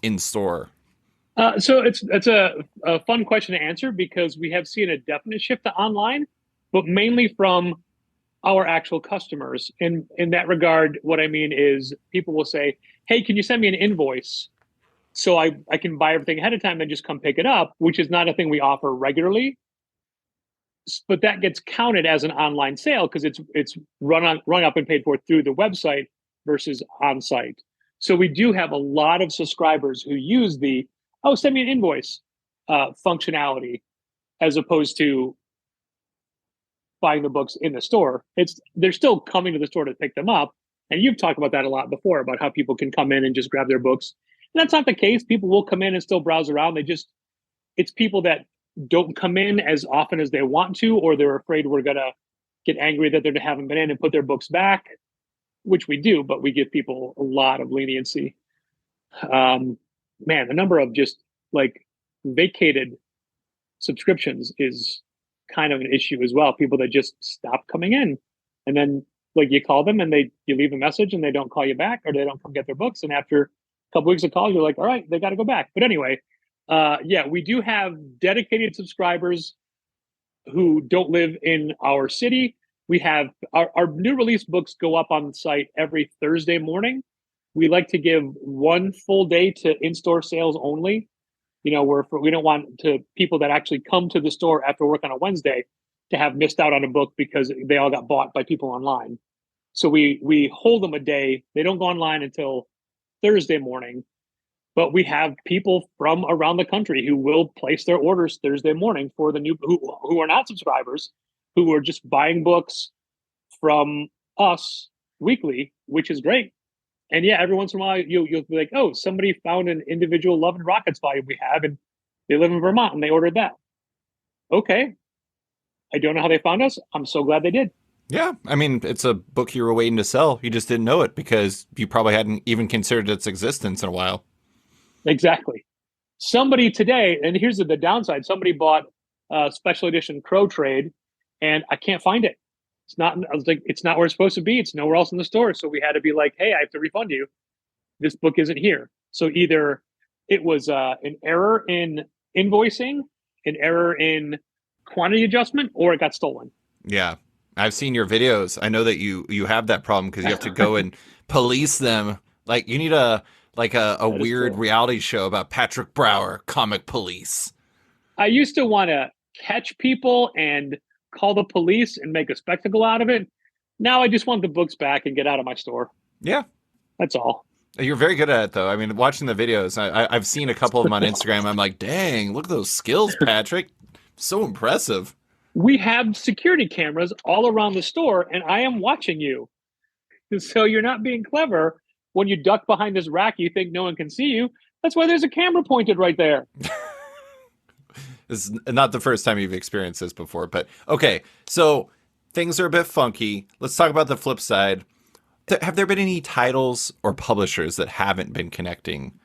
in store? So it's a fun question to answer because we have seen a definite shift to online, but mainly from our actual customers. In that regard, what I mean is people will say, hey, can you send me an invoice so I can buy everything ahead of time and just come pick it up, which is not a thing we offer regularly. But that gets counted as an online sale because it's run up and paid for through the website versus on site. So we do have a lot of subscribers who use the send me an invoice functionality as opposed to buying the books in the store. They're still coming to the store to pick them up, and you've talked about that a lot before about how people can come in and just grab their books. And that's not the case. People will come in and still browse around. It's people that don't come in as often as they want to, or they're afraid we're going to get angry that they haven't been in and put their books back, which we do, but we give people a lot of leniency. The number of just vacated subscriptions is kind of an issue as well. People that just stop coming in, and then you call them and you leave a message and they don't call you back, or they don't come get their books. And after a couple weeks of calls, you're like, all right, they got to go back. But anyway, we do have dedicated subscribers who don't live in our city. We have our new release books go up on the site every Thursday morning. We like to give one full day to in-store sales only. We don't want people that actually come to the store after work on a Wednesday. to have missed out on a book because they all got bought by people online. So we hold them a day. They don't go online until Thursday morning, but we have people from around the country who will place their orders Thursday morning for the new who are not subscribers, who are just buying books from us weekly, which is great. And yeah, every once in a while you'll be like, oh, somebody found an individual Love and Rockets volume we have, and they live in Vermont and they ordered that. Okay. I don't know how they found us. I'm so glad they did. Yeah, I mean, it's a book you were waiting to sell. You just didn't know it because you probably hadn't even considered its existence in a while. Exactly. Somebody today, and here's the downside, somebody bought a special edition Crow Trade, and I can't find it. I was like, it's not where it's supposed to be. It's nowhere else in the store. So we had to be like, hey, I have to refund you. This book isn't here. So either it was an error in invoicing, an error in quantity adjustment, or it got stolen. Yeah. I've seen your videos. I know that you have that problem because you have to go and police them. Like you need a weird reality show about Patrick Brower, comic police. I used to want to catch people and call the police and make a spectacle out of it. Now I just want the books back and get out of my store. Yeah. That's all. You're very good at it, though. I mean, watching the videos, I've seen a couple of them on Instagram. I'm like, dang, look at those skills, Patrick. So impressive. We have security cameras all around the store, and I am watching you. So you're not being clever when you duck behind this rack. You think no one can see you. That's why there's a camera pointed right there. This is not the first time you've experienced this before, but okay. So things are a bit funky. Let's talk about the flip side. Have there been any titles or publishers that haven't been connecting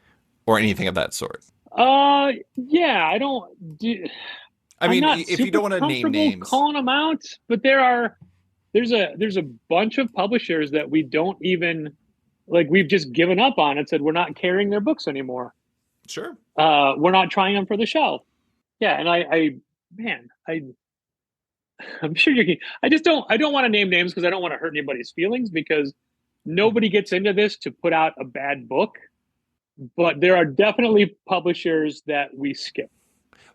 or anything of that sort? Yeah, I don't do. I mean, if you don't want to name names, calling them out, but there's a bunch of publishers that we don't even like. We've just given up on and said we're not carrying their books anymore. Sure. We're not trying them for the shelf. Yeah, and I'm sure you can. I don't want to name names because I don't want to hurt anybody's feelings because nobody gets into this to put out a bad book. But there are definitely publishers that we skip.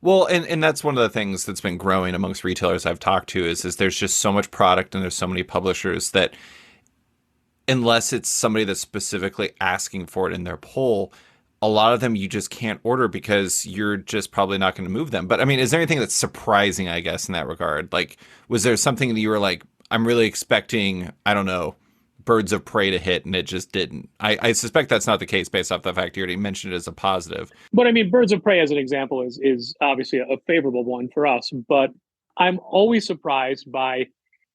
Well, and that's one of the things that's been growing amongst retailers I've talked to is there's just so much product and there's so many publishers that unless it's somebody that's specifically asking for it in their poll, a lot of them you just can't order because you're just probably not going to move them. But I mean, is there anything that's surprising, I guess, in that regard? Like, was there something that you were like, I'm really expecting, I don't know, Birds of Prey to hit and it just didn't? I suspect that's not the case based off the fact you already mentioned it as a positive. But I mean, Birds of Prey as an example is obviously a favorable one for us. But I'm always surprised by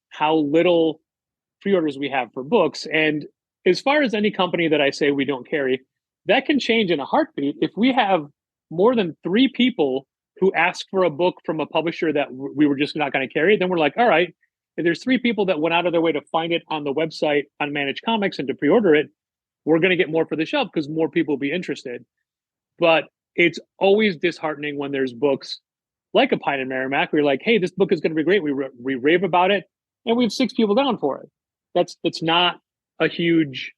how little pre-orders we have for books. And as far as any company that I say we don't carry, that can change in a heartbeat. If we have more than 3 people who ask for a book from a publisher that we were just not going to carry, then we're like, all right, if there's 3 people that went out of their way to find it on the website on Managed Comics and to pre-order it, we're going to get more for the shelf because more people will be interested. But it's always disheartening when there's books like a Pine and Merrimack where you're like, hey, this book is going to be great. We rave about it, and we have 6 people down for it. That's not a huge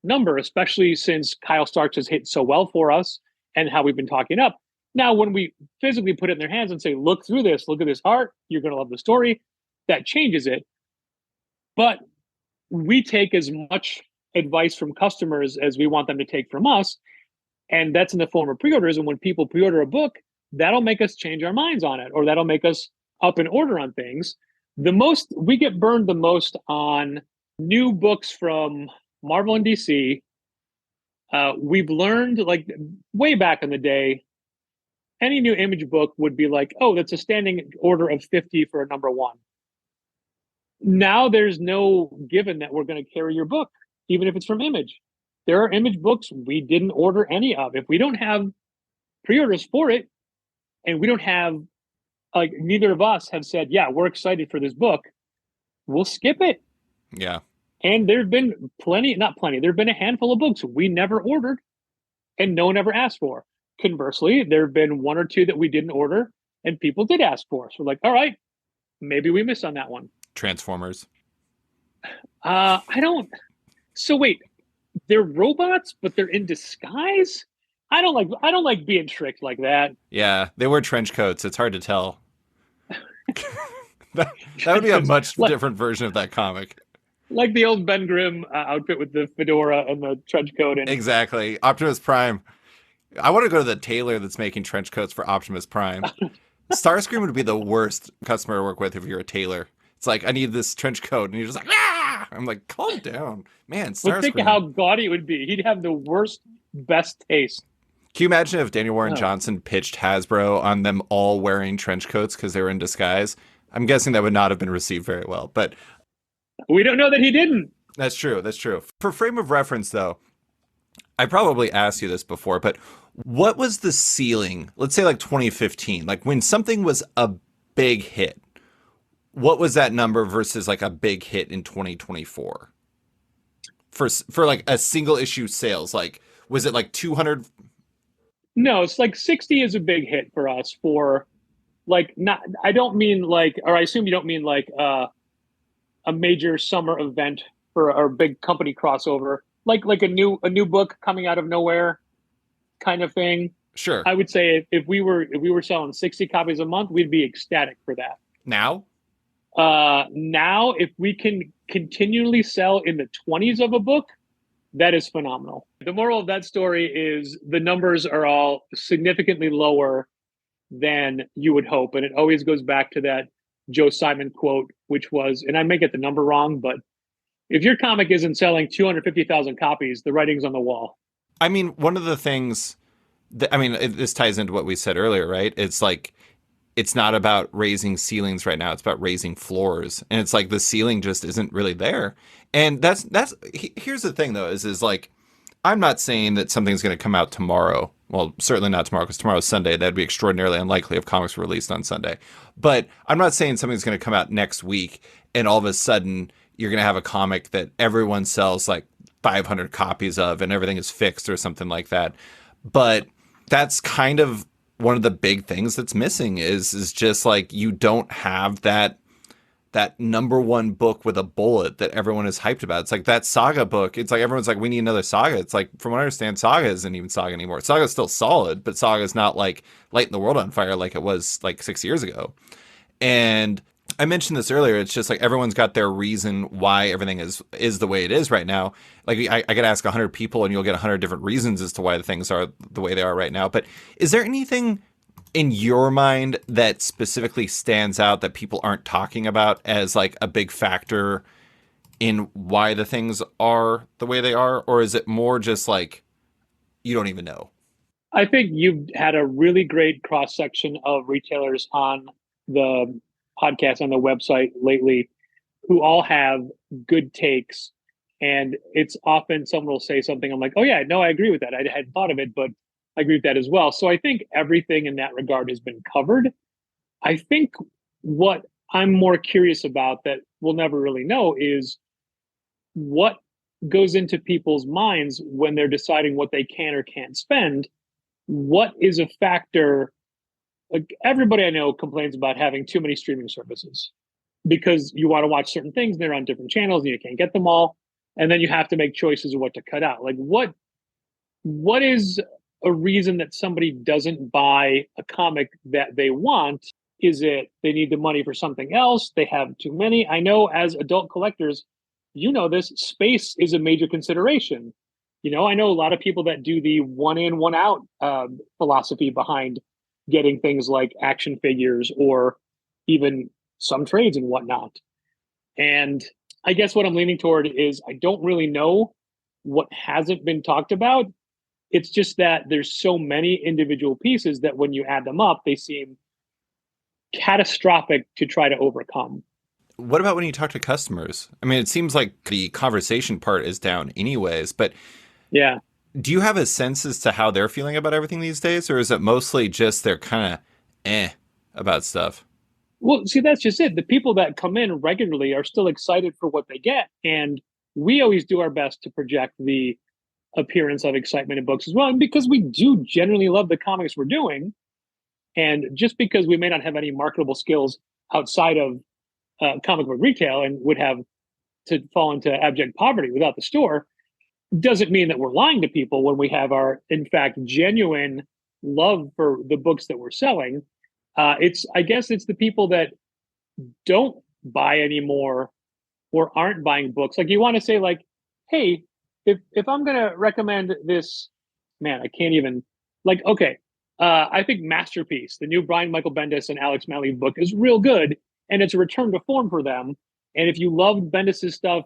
number, especially since Kyle Starks has hit so well for us and how we've been talking up. Now, when we physically put it in their hands and say, look through this, look at this art, you're going to love the story, that changes it. But we take as much advice from customers as we want them to take from us. And that's in the form of pre-orders. And when people pre-order a book, that'll make us change our minds on it, or that'll make us up in order on things. We get burned the most on new books from Marvel and DC. We've learned, like way back in the day, any new Image book would be like, oh, that's a standing order of 50 for a number 1. Now there's no given that we're going to carry your book, even if it's from Image. There are Image books we didn't order any of. If we don't have pre-orders for it, and we don't have, like, neither of us have said, yeah, we're excited for this book, we'll skip it. Yeah. And there've been there've been a handful of books we never ordered and no one ever asked for. Conversely, there have been 1 or 2 that we didn't order and people did ask for. So we're like, all right, maybe we missed on that one. Transformers. So wait, they're robots, but they're in disguise? I don't like being tricked like that. Yeah, they wear trench coats. It's hard to tell. That, that would be a much like, different version of that comic. like the old Ben Grimm outfit with the fedora and the trench coat. And Exactly. Optimus Prime. I want to go to the tailor that's making trench coats for Optimus Prime. Starscream would be the worst customer to work with if you're a tailor. It's like, I need this trench coat. And you're just like, ah! I'm like, calm down. Man, but think of Starscream. how gaudy it would be. He'd have the worst, best taste. Can you imagine if Daniel Warren Oh. Johnson pitched Hasbro on them all wearing trench coats because they were in disguise? I'm guessing that would not have been received very well, but We don't know that he didn't. that's true. That's true. For frame of reference, though, I probably asked you this before, but what was the ceiling? Let's say like 2015, like when something was a big hit. What was that number versus like a big hit in 2024? For like a single issue sales, like was it like 200? No, it's like 60 is a big hit for us for like not I don't mean like or I assume you don't mean like a major summer event for our big company crossover. Like a new book coming out of nowhere kind of thing. Sure. I would say if we were selling 60 copies a month, we'd be ecstatic for that. Now? Now if we can continually sell in the 20s of a book, that is phenomenal. The moral of that story is the numbers are all significantly lower than you would hope. And it always goes back to that Joe Simon quote, which was, and I may get the number wrong, but if your comic isn't selling 250,000 copies, the writing's on the wall. I mean, one of the things that, I mean, this ties into what we said earlier, right? It's like, it's not about raising ceilings right now. It's about raising floors. And it's like the ceiling just isn't really there. And here's the thing though, is like, I'm not saying that something's going to come out tomorrow. Well, certainly not tomorrow because tomorrow's Sunday. That'd be extraordinarily unlikely if comics were released on Sunday. But I'm not saying something's going to come out next week and all of a sudden you're going to have a comic that everyone sells like 500 copies of and everything is fixed or something like that. But that's kind of one of the big things that's missing is just like you don't have that number one book with a bullet that everyone is hyped about. It's like that Saga book. It's like everyone's like, we need another Saga. It's like, from what I understand, Saga isn't even Saga anymore. Saga's still solid, but Saga's not like lighting the world on fire like it was like 6 years ago. And I mentioned this earlier. It's just like everyone's got their reason why everything is the way it is right now. Like I could ask 100 people and you'll get 100 different reasons as to why the things are the way they are right now. But is there anything in your mind that specifically stands out that people aren't talking about as like a big factor in why the things are the way they are? Or is it more just like, you don't even know? I think you've had a really great cross section of retailers on the podcast, on the website lately, who all have good takes. And it's often someone will say something, I'm like, oh yeah, no, I agree with that. I hadn't thought of it, but I agree with that as well. So I think everything in that regard has been covered. I think what I'm more curious about that we'll never really know is what goes into people's minds when they're deciding what they can or can't spend. What is a factor? Like everybody I know complains about having too many streaming services because you want to watch certain things, they're on different channels and you can't get them all. And then you have to make choices of what to cut out. Like what is a reason that somebody doesn't buy a comic that they want? Is it they need the money for something else? They have too many? I know as adult collectors, you know this, space is a major consideration. You know, I know a lot of people that do the one in, one out philosophy behind getting things like action figures or even some trades and whatnot. And I guess what I'm leaning toward is I don't really know what hasn't been talked about. It's just that there's so many individual pieces that when you add them up, they seem catastrophic to try to overcome. What about when you talk to customers? I mean, it seems like the conversation part is down anyways, but yeah. Do you have a sense as to how they're feeling about everything these days? Or is it mostly just they're kind of about stuff? Well, see, that's just it. The people that come in regularly are still excited for what they get. And we always do our best to project the appearance of excitement in books as well. And because we do generally love the comics we're doing, and just because we may not have any marketable skills outside of comic book retail and would have to fall into abject poverty without the store, doesn't mean that we're lying to people when we have our, in fact, genuine love for the books that we're selling. I guess it's the people that don't buy anymore or aren't buying books. Like you want to say like, hey, if I'm gonna recommend this, man, I can't even like, okay. I think Masterpiece, the new Brian Michael Bendis and Alex Maley book, is real good, and it's a return to form for them. And if you loved Bendis's stuff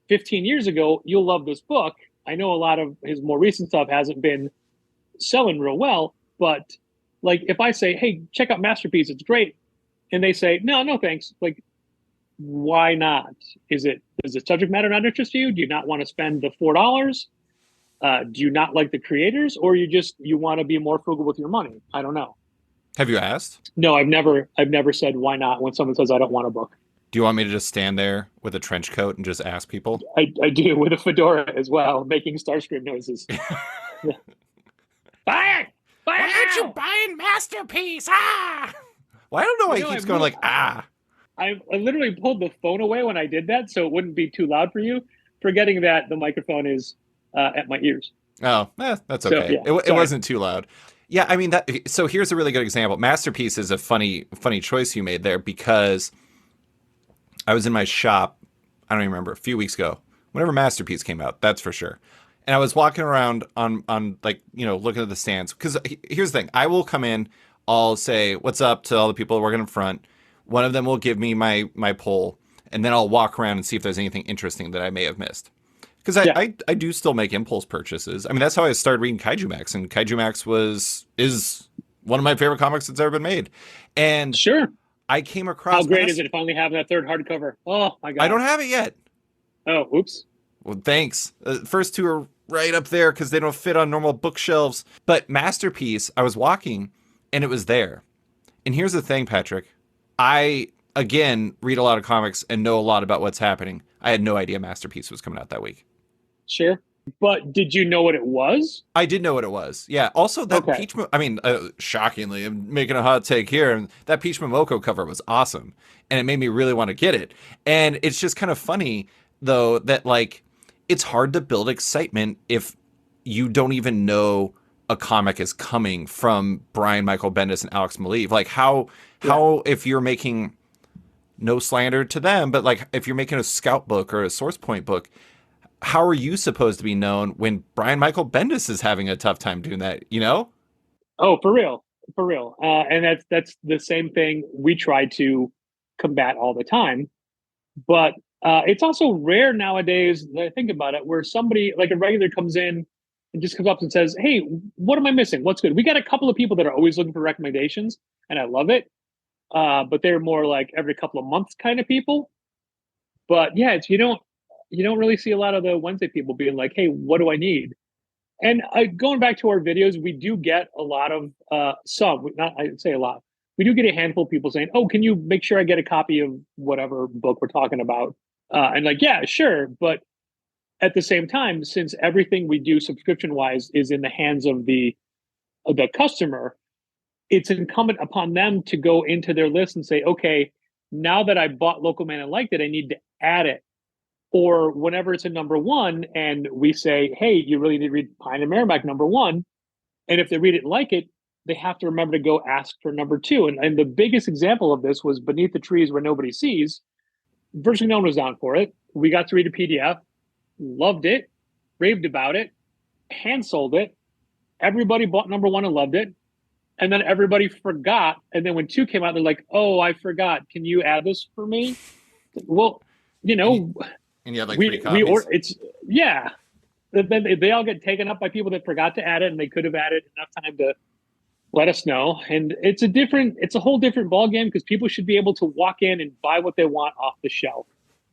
15 years ago, you'll love this book. I know a lot of his more recent stuff hasn't been selling real well, but like if I say, hey, check out Masterpiece, it's great, and they say, no, thanks, like why not? Does the subject matter not interest you? Do you not want to spend the $4? Do you not like the creators, or you want to be more frugal with your money? I don't know. Have you asked? No, I've never said why not when someone says I don't want a book. Do you want me to just stand there with a trench coat and just ask people? I do, with a fedora as well, making Starscream noises. Yeah. Buy it! Buy it! Why aren't you buying Masterpiece? Ah! Well, I don't know why he keeps going like, ah. I literally pulled the phone away when I did that so it wouldn't be too loud for you, forgetting that the microphone is at my ears. Oh, that's okay. So, yeah, it wasn't too loud. Yeah, I mean, so here's a really good example. Masterpiece is a funny choice you made there, because I was in my shop, I don't even remember, a few weeks ago, whenever Masterpiece came out, that's for sure. And I was walking around on like, looking at the stands, because here's the thing. I will come in, I'll say, what's up to all the people working in front. One of them will give me my poll, and then I'll walk around and see if there's anything interesting that I may have missed. Because I do still make impulse purchases. I mean, that's how I started reading Kaiju Max, and Kaiju Max is one of my favorite comics that's ever been made. And sure, I came across. How great is it finally having that third hardcover? Oh my god! I don't have it yet. Oh, oops. Well, thanks. First two are right up there because they don't fit on normal bookshelves. But Masterpiece, I was walking, and it was there. And here's the thing, Patrick. I, again, read a lot of comics and know a lot about what's happening. I had no idea Masterpiece was coming out that week. Sure. But did you know what it was? I did know what it was. Yeah. Also, that Peach... I mean, shockingly, I'm making a hot take here. And that Peach Momoko cover was awesome. And it made me really want to get it. And it's just kind of funny, though, that, like, it's hard to build excitement if you don't even know a comic is coming from Brian Michael Bendis and Alex Maleev. Like, how if you're making... no slander to them, but like if you're making a Scout book or a Source Point book, how are you supposed to be known when Brian Michael Bendis is having a tough time doing that, Oh, for real. And that's the same thing we try to combat all the time. But it's also rare nowadays that I think about it, where somebody like a regular comes in and just comes up and says, hey, what am I missing? What's good? We got a couple of people that are always looking for recommendations, and I love it. But they're more like every couple of months kind of people. But yeah, you don't really see a lot of the Wednesday people being like, hey, what do I need? And going back to our videos, we do get a lot of I'd say a lot. We do get a handful of people saying, oh, can you make sure I get a copy of whatever book we're talking about? And like, yeah, sure. But at the same time, since everything we do subscription wise is in the hands of the customer, it's incumbent upon them to go into their list and say, okay, now that I bought Local Man and liked it, I need to add it. Or whenever it's a number one and we say, hey, you really need to read Pine and Merrimack number one. And if they read it and like it, they have to remember to go ask for number two. And the biggest example of this was Beneath the Trees Where Nobody Sees. Virtually no one was down for it. We got to read a PDF, loved it, raved about it, hand sold it. Everybody bought number one and loved it. And then everybody forgot. And then when two came out, they're like, oh, I forgot. Can you add this for me? Well, And you had like 3 copies? Then they all get taken up by people that forgot to add it, and they could have added enough time to let us know. And it's a whole different ballgame, because people should be able to walk in and buy what they want off the shelf.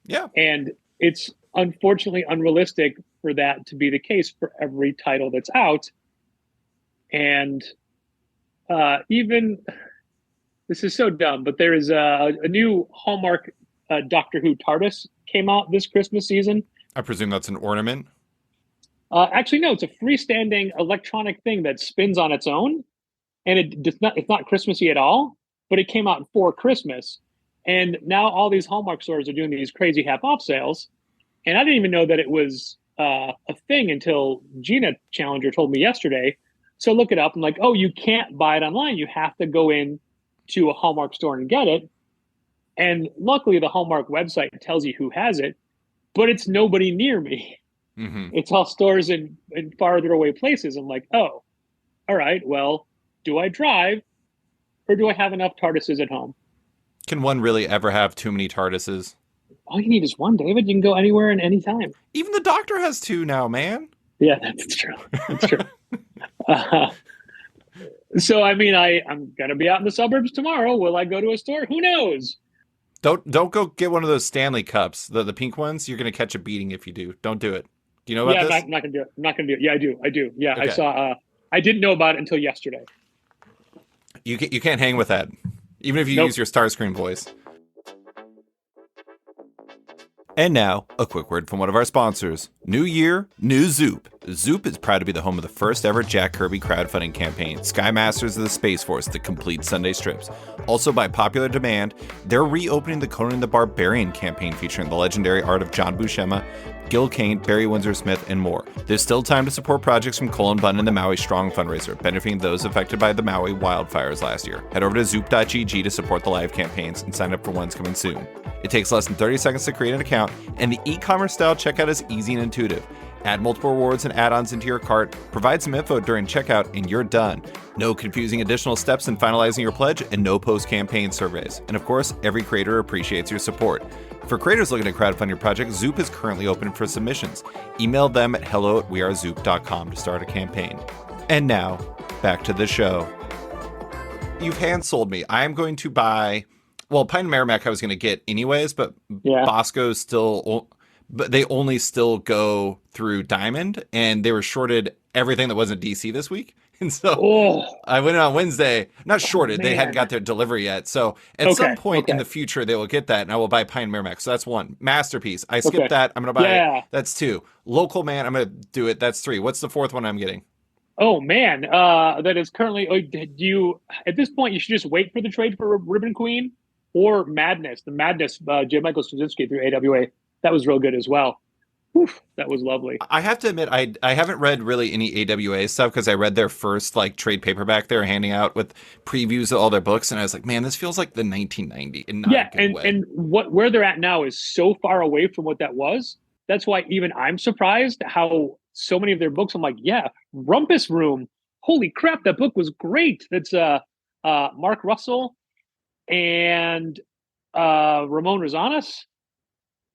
Yeah. And it's unfortunately unrealistic for that to be the case for every title that's out. And even, this is so dumb, but there is a new Hallmark Doctor Who TARDIS came out this Christmas season. I presume that's an ornament? Actually, no, it's a freestanding electronic thing that spins on its own. And it's not Christmassy at all, but it came out for Christmas. And now all these Hallmark stores are doing these crazy half-off sales. And I didn't even know that it was a thing until Gina Challenger told me yesterday. So look it up. I'm like, oh, you can't buy it online. You have to go in to a Hallmark store and get it. And luckily, the Hallmark website tells you who has it, but it's nobody near me. Mm-hmm. It's all stores in farther away places. I'm like, oh, all right, well, do I drive or do I have enough TARDISes at home? Can one really ever have too many TARDISes? All you need is one, David. You can go anywhere and anytime. Even the Doctor has two now, man. Yeah, that's true. That's true. So, I mean, I'm going to be out in the suburbs tomorrow. Will I go to a store? Who knows? Don't go get one of those Stanley cups, the pink ones. You're gonna catch a beating if you do. Don't do it. Do you know about this? I'm not gonna do it. I'm not gonna do it. Yeah, I do. Yeah, okay. I saw. I didn't know about it until yesterday. You can't hang with that, even if you use your Starscream voice. And now, a quick word from one of our sponsors. New year, new Zoop. Zoop is proud to be the home of the first ever Jack Kirby crowdfunding campaign, Sky Masters of the Space Force, the complete Sunday strips. Also, by popular demand, they're reopening the Conan the Barbarian campaign featuring the legendary art of John Buscema, Gil Kane, Barry Windsor-Smith, and more. There's still time to support projects from Colin Bunn and the Maui Strong fundraiser, benefiting those affected by the Maui wildfires last year. Head over to zoop.gg to support the live campaigns and sign up for ones coming soon. It takes less than 30 seconds to create an account, and the e-commerce style checkout is easy and intuitive. Add multiple rewards and add-ons into your cart, provide some info during checkout, and you're done. No confusing additional steps in finalizing your pledge, and no post-campaign surveys. And of course, every creator appreciates your support. For creators looking to crowdfund your project, Zoop is currently open for submissions. Email them at hello@wearezoop.com to start a campaign. And now, back to the show. You've hand-sold me. I am going to buy... Well, Pine and Merrimack I was going to get anyways, but Bosco's still... But they only still go through Diamond, and they were shorted everything that wasn't DC this week. And so I went on Wednesday, not shorted, they hadn't got their delivery yet. So at some point in the future, they will get that, and I will buy Pine Merrimack. So that's one. Masterpiece. I skipped that. I'm going to buy it. That's two. Local Man, I'm going to do it. That's three. What's the fourth one I'm getting? Oh, man. That is currently... At this point, you should just wait for the trade for Ribbon Queen or Madness. The Madness, J. Michael Straczynski through AWA. That was real good as well. Oof, that was lovely. I have to admit, I haven't read really any AWA stuff because I read their first trade paperback they were handing out with previews of all their books, and I was like, man, this feels like the 1990s in not a good way. And where they're at now is so far away from what that was. That's why even I'm surprised how so many of their books, I'm like, yeah, Rumpus Room. Holy crap, that book was great. That's Mark Russell and Ramon Rosanas.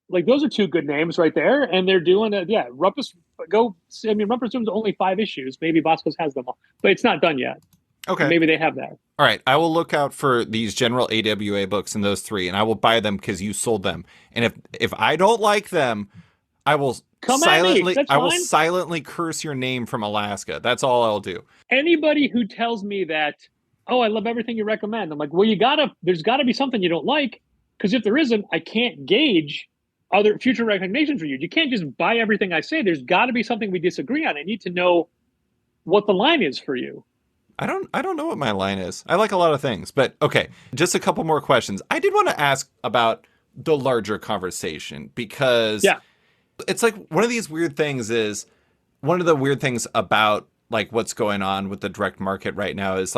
Like, those are two good names right there, and they're doing it. Yeah, Rumpus Room's only 5 issues. Maybe Bosco's has them all, but it's not done yet. Okay, maybe they have that. All right, I will look out for these general AWA books in those 3, and I will buy them because you sold them. And if I don't like them, I will silently curse your name from Alaska. That's all I'll do. Anybody who tells me that, oh, I love everything you recommend, I'm like, well, there's got to be something you don't like, because if there isn't, I can't gauge other future recommendations for you. You can't just buy everything I say. There's got to be something we disagree on. I need to know what the line is for you. I don't know what my line is. I like a lot of things, but okay, just a couple more questions. I did want to ask about the larger conversation, because it's like one of these weird things is one of the weird things about what's going on with the direct market right now is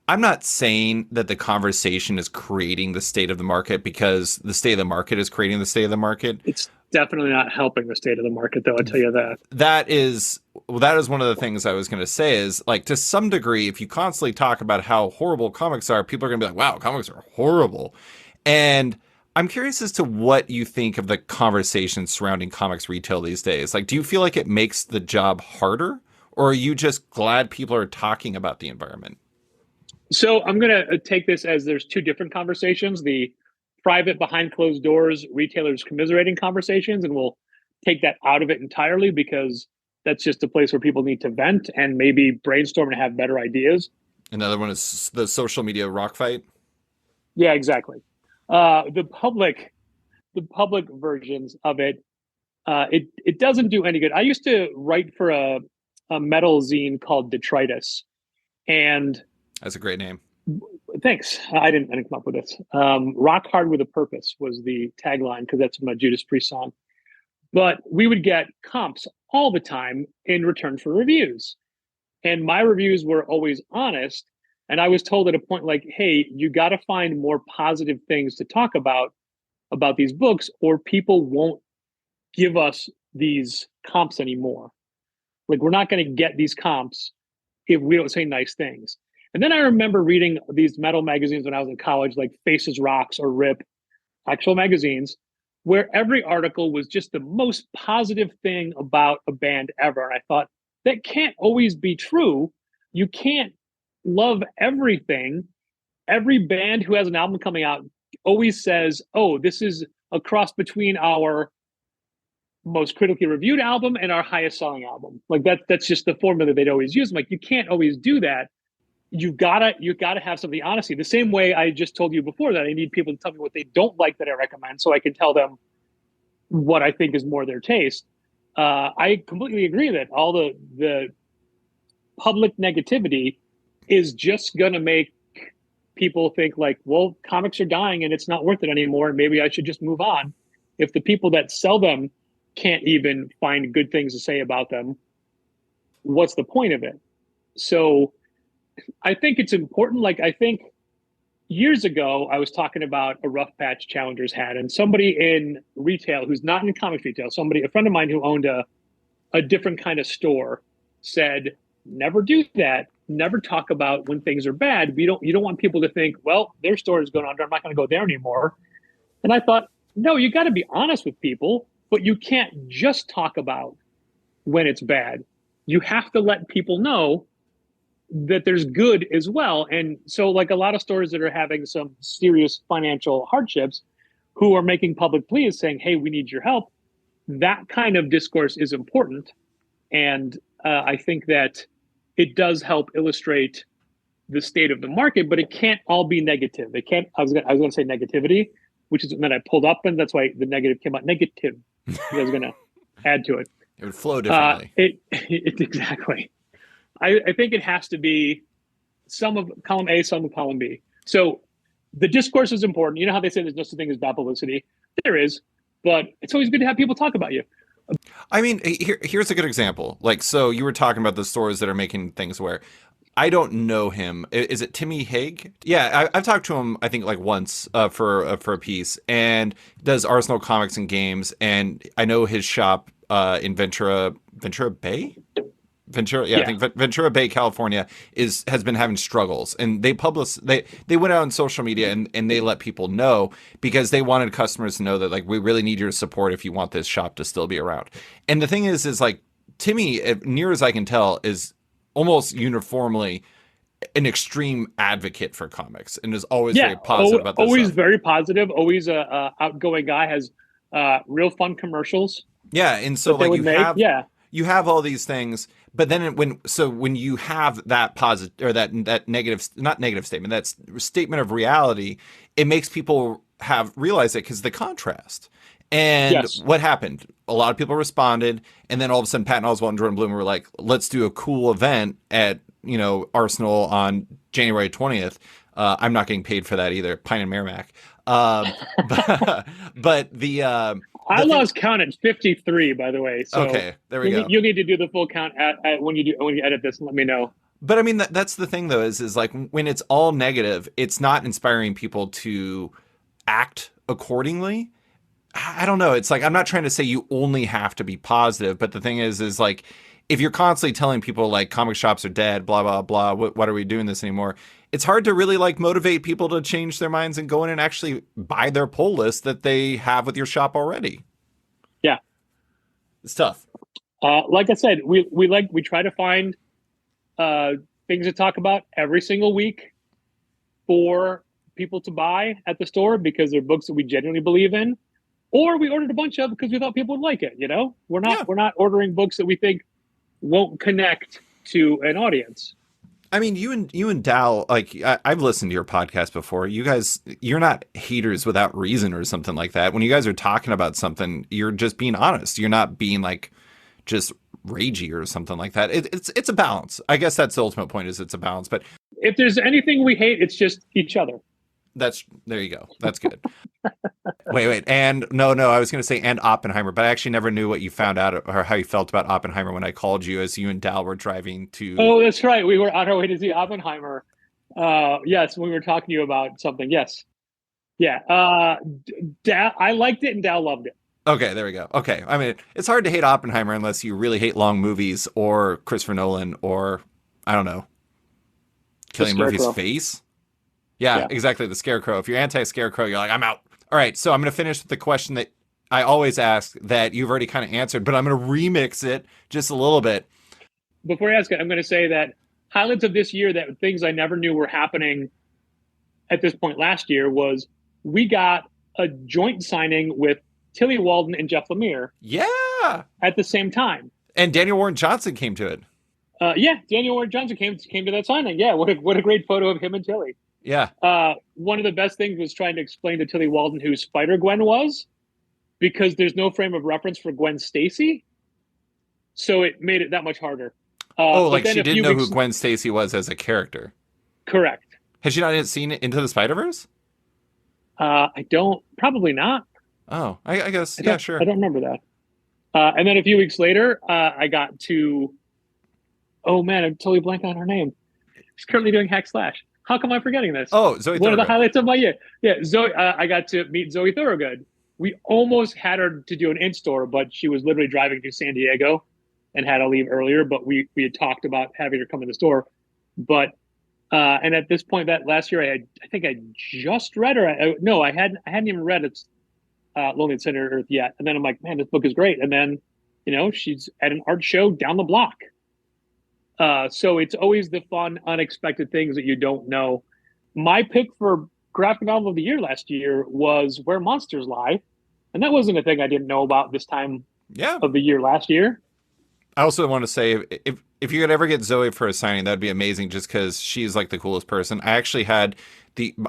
I'm not saying that the conversation is creating the state of the market, because the state of the market is creating the state of the market. It's definitely not helping the state of the market, though, I'll tell you that. That is one of the things I was going to say is, to some degree, if you constantly talk about how horrible comics are, people are going to be like, wow, comics are horrible. And I'm curious as to what you think of the conversation surrounding comics retail these days. Do you feel like it makes the job harder, or are you just glad people are talking about the environment? So I'm going to take this as there's two different conversations, the private behind closed doors, retailers commiserating conversations, and we'll take that out of it entirely, because that's just a place where people need to vent and maybe brainstorm and have better ideas. Another one is the social media rock fight. Yeah, exactly. The public versions of it, it doesn't do any good. I used to write for a metal zine called Detritus, and that's a great name. Thanks. I didn't come up with this. Rock hard with a purpose was the tagline, because that's my Judas Priest song. But we would get comps all the time in return for reviews. And my reviews were always honest. And I was told at a point like, hey, you got to find more positive things to talk about these books, or people won't give us these comps anymore. Like, we're not going to get these comps if we don't say nice things. And then I remember reading these metal magazines when I was in college, like Faces Rocks or Rip, actual magazines, where every article was just the most positive thing about a band ever. And I thought, that can't always be true. You can't love everything. Every band who has an album coming out always says, oh, this is a cross between our most critically reviewed album and our highest selling album. Like that's just the formula they'd always use. I'm like, you can't always do that. You gotta have some of the honesty. The same way I just told you before that I need people to tell me what they don't like that I recommend, so I can tell them what I think is more their taste. I completely agree that all the public negativity is just gonna make people think like, well, comics are dying and it's not worth it anymore, and maybe I should just move on. If the people that sell them can't even find good things to say about them, what's the point of it? So I think it's important. Like, I think years ago, I was talking about a rough patch Challengers had, and somebody in retail who's not in comics retail, a friend of mine who owned a different kind of store, said, never do that. Never talk about when things are bad. You don't want people to think, well, their store is going under, I'm not going to go there anymore. And I thought, no, you got to be honest with people, but you can't just talk about when it's bad. You have to let people know that there's good as well. And so, like, a lot of stores that are having some serious financial hardships, who are making public pleas saying, hey, we need your help, that kind of discourse is important. And I think that it does help illustrate the state of the market, but it can't all be negative. It can't, I was going to say negativity, which is when I pulled up, and that's why the negative came out negative. I was going to add to it. It would flow differently. It exactly. I think it has to be some of column A, some of column B. So the discourse is important. You know how they say there's no such thing as bad publicity? There is, but it's always good to have people talk about you. I mean, here's a good example. Like, so you were talking about the stores that are making things where I don't know him. Is it Timmy Hague? Yeah, I've talked to him, I think, like once for a piece, and does Arsenal comics and games. And I know his shop in Ventura Bay. I think Ventura Bay, California has been having struggles, and they went out on social media and they let people know, because they wanted customers to know that, like, we really need your support if you want this shop to still be around. And the thing is like, Timmy, near as I can tell, is almost uniformly an extreme advocate for comics and is always very positive about this always stuff. Very positive, always a outgoing guy, has real fun commercials. Yeah, and so like you have all these things, but then when you have that positive or that negative, not negative statement, that's statement of reality, it makes people realize it because the contrast. And what happened? A lot of people responded, and then all of a sudden, Patton Oswalt and Jordan Blum were like, "Let's do a cool event at Arsenal on January 20th." I'm not getting paid for that either. Pine and Merrimack. But the I lost count at 53, by the way. So okay, there we go. You need to do the full count at when you edit this, and let me know. But I mean, that's the thing, though, is like when it's all negative, it's not inspiring people to act accordingly. I don't know. It's like, I'm not trying to say you only have to be positive, but the thing is like, if you're constantly telling people like comic shops are dead, blah, blah, blah, what are we doing this anymore? It's hard to really like motivate people to change their minds and go in and actually buy their pull list that they have with your shop already. Yeah. It's tough. Like I said, we try to find things to talk about every single week for people to buy at the store, because they're books that we genuinely believe in. Or we ordered a bunch of because we thought people would like it. We're not ordering books that we think won't connect to an audience. I mean, you and Dal, like, I've listened to your podcast before. You guys, you're not haters without reason or something like that. When you guys are talking about something, you're just being honest. You're not being like just ragey or something like that. It's a balance. I guess that's the ultimate point, is it's a balance. But if there's anything we hate, it's just each other. There you go. That's good. Wait. And no, I was going to say, and Oppenheimer, but I actually never knew what you found out or how you felt about Oppenheimer when I called you as you and Dal were driving to. Oh, that's right. We were on our way to see Oppenheimer. Yes, we were talking to you about something. Yes. Yeah. I liked it and Dal loved it. Okay, there we go. Okay, I mean, it's hard to hate Oppenheimer unless you really hate long movies or Christopher Nolan or I don't know, The Killian Murphy's Scarecrow. face. Yeah, Yeah. exactly. The Scarecrow. If you're anti-Scarecrow, you're like, I'm out. All right, so I'm going to finish with the question that I always ask that you've already kind of answered, but I'm going to remix it just a little bit. Before I ask it, I'm going to say that highlights of this year, that things I never knew were happening at this point last year, was we got a joint signing with Tilly Walden and Jeff Lemire Yeah, at the same time. and Daniel Warren Johnson came to it. Yeah, Daniel Warren Johnson came to that signing. Yeah, what a great photo of him and Tilly. Yeah. One of the best things was trying to explain to Tilly Walden who Spider Gwen was, because there's no frame of reference for Gwen Stacy, so it made it that much harder. Oh, like she didn't know who Gwen Stacy was as a character. Correct. Has she not seen Into the Spider-Verse? I don't. Probably not. Oh, I guess. Yeah, sure. I don't remember that. And then a few weeks later, I got to. Oh man, I'm totally blanking on her name. She's currently doing Hack Slash. How come I'm forgetting this? Oh, Zoe One Thorogood. of the highlights of my year. Yeah, Zoe. I got to meet Zoe Thorogood. We almost had her to do an in-store, but she was literally driving to San Diego and had to leave earlier. But we had talked about having her come in the store. But and at this point, that last year, I think I just read her. No, I hadn't even read it. Lonely at Center Earth yet. And then I'm like, man, this book is great. And then, she's at an art show down the block. So it's always the fun, unexpected things that you don't know. My pick for graphic novel of the year last year was Where Monsters Lie. And that wasn't a thing I didn't know about this time of the year last year. I also want to say, if you could ever get Zoe for a signing, that'd be amazing, just because she's like the coolest person. I actually had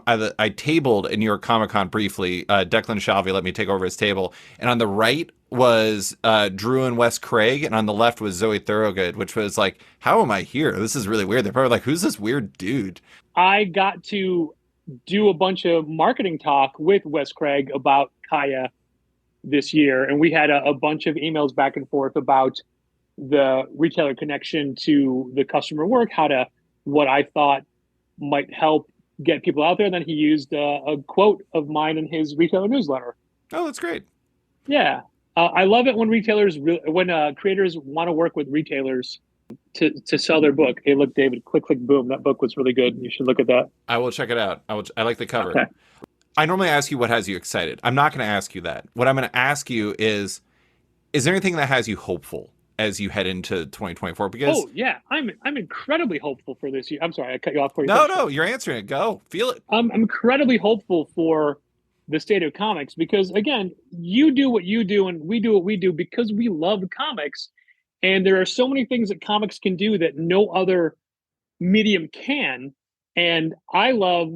I tabled at New York Comic Con briefly. Declan Shalvey let me take over his table, and on the right was Drew and Wes Craig, and on the left was Zoe Thorogood, which was like, how am I here? This is really weird. They're probably like, who's this weird dude? I got to do a bunch of marketing talk with Wes Craig about Kaya this year, and we had a bunch of emails back and forth about the retailer connection to the customer work, what I thought might help get people out there. And then he used a quote of mine in his retailer newsletter. Oh, that's great. Yeah. I love it when creators want to work with retailers to sell their book. Hey, look, David, click, click, boom. That book was really good. You should look at that. I will check it out. I like the cover. Okay. I normally ask you what has you excited. I'm not going to ask you that. What I'm going to ask you is there anything that has you hopeful as you head into 2024? Because I'm incredibly hopeful for this year. I'm sorry, I cut you off for you. No, you're answering it. Go, feel it. I'm incredibly hopeful for the state of comics, because again, you do what you do and we do what we do because we love comics, and there are so many things that comics can do that no other medium can, and I love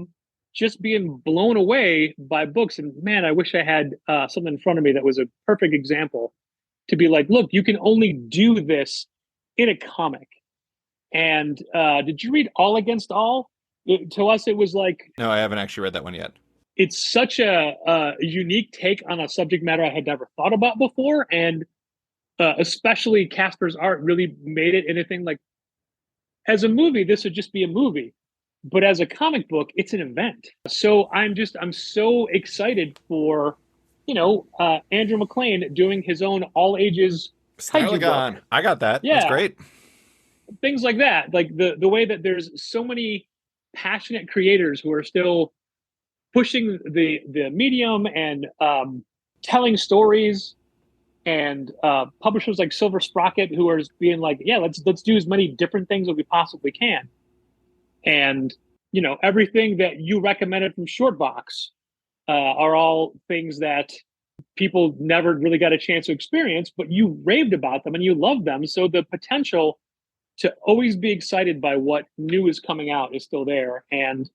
just being blown away by books. And man, I wish I had something in front of me that was a perfect example to be like, look, you can only do this in a comic. And did you read All Against All? To us, it was like... No, I haven't actually read that one yet. It's such a unique take on a subject matter I had never thought about before. And especially Casper's art really made it anything like... As a movie, this would just be a movie. But as a comic book, it's an event. So I'm so excited for... Andrew McLean doing his own all ages Stylagon. I got that. Yeah. That's great. Things like that. Like the way that there's so many passionate creators who are still pushing the medium and telling stories, and publishers like Silver Sprocket who are being like, yeah, let's do as many different things as we possibly can. And, everything that you recommended from Shortbox are all things that people never really got a chance to experience, but you raved about them and you love them. So the potential to always be excited by what new is coming out is still there. And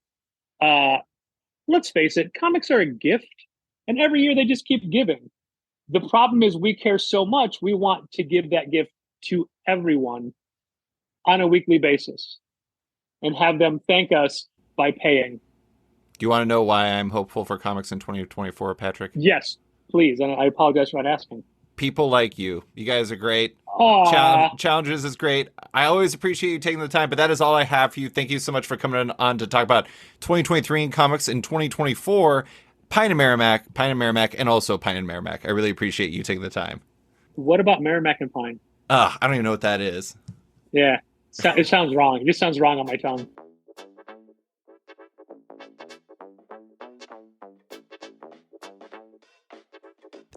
let's face it, comics are a gift, and every year they just keep giving. The problem is we care so much, we want to give that gift to everyone on a weekly basis and have them thank us by paying. Do you want to know why I'm hopeful for comics in 2024, Patrick? Yes, please. And I apologize for not asking. people like you. You guys are great. Aw. Challenges is great. I always appreciate you taking the time, but that is all I have for you. Thank you so much for coming on to talk about 2023 in comics and 2024. Pine and Merrimack, and also Pine and Merrimack. I really appreciate you taking the time. What about Merrimack and Pine? I don't even know what that is. Yeah, it sounds wrong. It just sounds wrong on my tongue.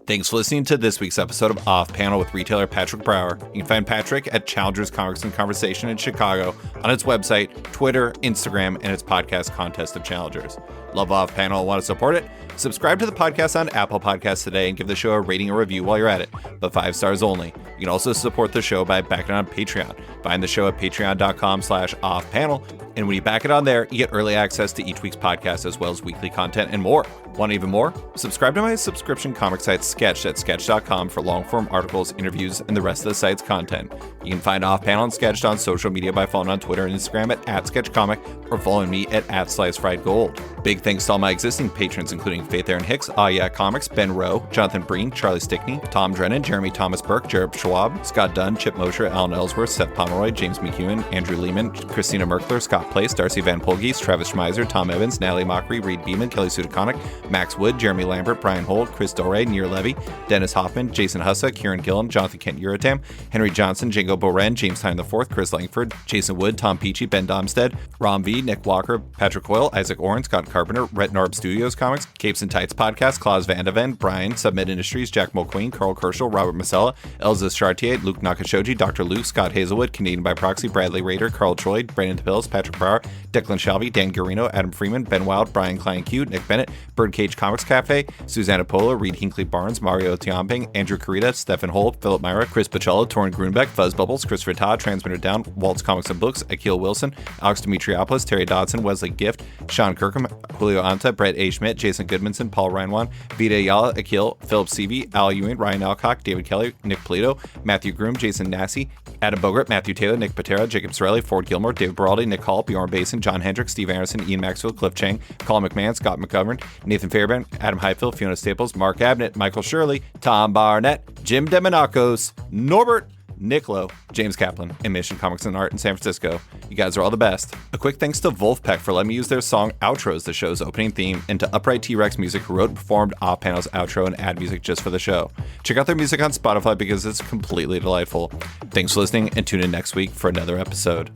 Thanks for listening to this week's episode of Off Panel with retailer Patrick Brower. You can find Patrick at Challengers Comics and Conversation in Chicago on its website, Twitter, Instagram, and its podcast Contest of Challengers. Love Off Panel and want to support it? Subscribe to the podcast on Apple Podcasts today and give the show a rating or review while you're at it, but 5 stars only. You can also support the show by backing it on Patreon. Find the show at patreon.com/offpanel. And when you back it on there, you get early access to each week's podcast as well as weekly content and more. Want even more? Subscribe to my subscription comic site Sketch at sketch.com for long-form articles, interviews, and the rest of the site's content. You can find Off Panel and Sketched on social media by following on Twitter and Instagram at @sketchcomic or following me at @slicefriedgold. Big thanks to all my existing patrons, including Faith Aaron Hicks, Yeah Comics, Ben Rowe, Jonathan Breen, Charlie Stickney, Tom Drennan, Jeremy Thomas Burke, Jared Schwab, Scott Dunn, Chip Mosher, Alan Ellsworth, Seth Pomeroy, James McEwen, Andrew Lehman, Christina Merkler, Scott Place, Darcy Van Polgees, Travis Schmeiser, Tom Evans, Natalie Mockery, Reed Beeman, Kelly Sudaconic, Max Wood, Jeremy Lambert, Brian Holt, Chris Dore, Nir Levy, Dennis Hoffman, Jason Hussa, Kieran Gillen, Jonathan Kent Uratam, Henry Johnson, Django Boren, James Tyne IV, Chris Langford, Jason Wood, Tom Peachy, Ben Domstead, Rom V, Nick Walker, Patrick Hoyle, Isaac Oren, Scott Carpenter, Rhett Norb Studios Comics, Capes and Tights Podcast, Klaus Vandeven, Brian, Submit Industries, Jack Mulqueen, Carl Kerschel, Robert Masella, Elza Chartier, Luke Nakashoji, Dr. Luke, Scott Hazelwood, Canadian by Proxy, Bradley Rader, Carl Troy, Brandon DePills, Patrick Brower, Declan Shalvey, Dan Guarino, Adam Freeman, Ben Wild, Brian Klein Q, Nick Bennett, Birdcage Comics Cafe, Susanna Pola, Reed Hinkley Barnes, Mario Tiamping, Andrew Carita, Stephen Holt, Philip Myra, Chris Pacello, Torrin Grunbeck, Fuzz Bubbles, Christopher Todd, Transmitter Down, Waltz Comics and Books, Akil Wilson, Alex Demetriopoulos, Terry Dodson, Wesley Gift, Sean Kirkham, Julio Anta, Brett A. Schmidt, Jason Goodmanson, Paul Reinwan, Vita Ayala, Akil, Philip Seavey, Al Ewing, Ryan Alcock, David Kelly, Nick Polito, Matthew Groom, Jason Nassi, Adam Bogart, Matthew Taylor, Nick Patera, Jacob Sorelli, Ford Gilmore, David Baraldi, Nick Hall, Bjorn Basin, John Hendricks, Steve Anderson, Ian Maxwell, Cliff Chang, Colin McMahon, Scott McGovern, Nathan Fairbairn, Adam Highfield, Fiona Staples, Mark Abnett, Michael Shirley, Tom Barnett, Jim Demonakos, Norbert, Nick Lowe, James Kaplan, and Mission Comics and Art in San Francisco. You guys are all the best. A quick thanks to Wolfpack for letting me use their song Outro as the show's opening theme, and to Upright T-Rex Music, who wrote and performed Off Panel's outro and ad music just for the show. Check out their music on Spotify because it's completely delightful. Thanks for listening, and tune in next week for another episode.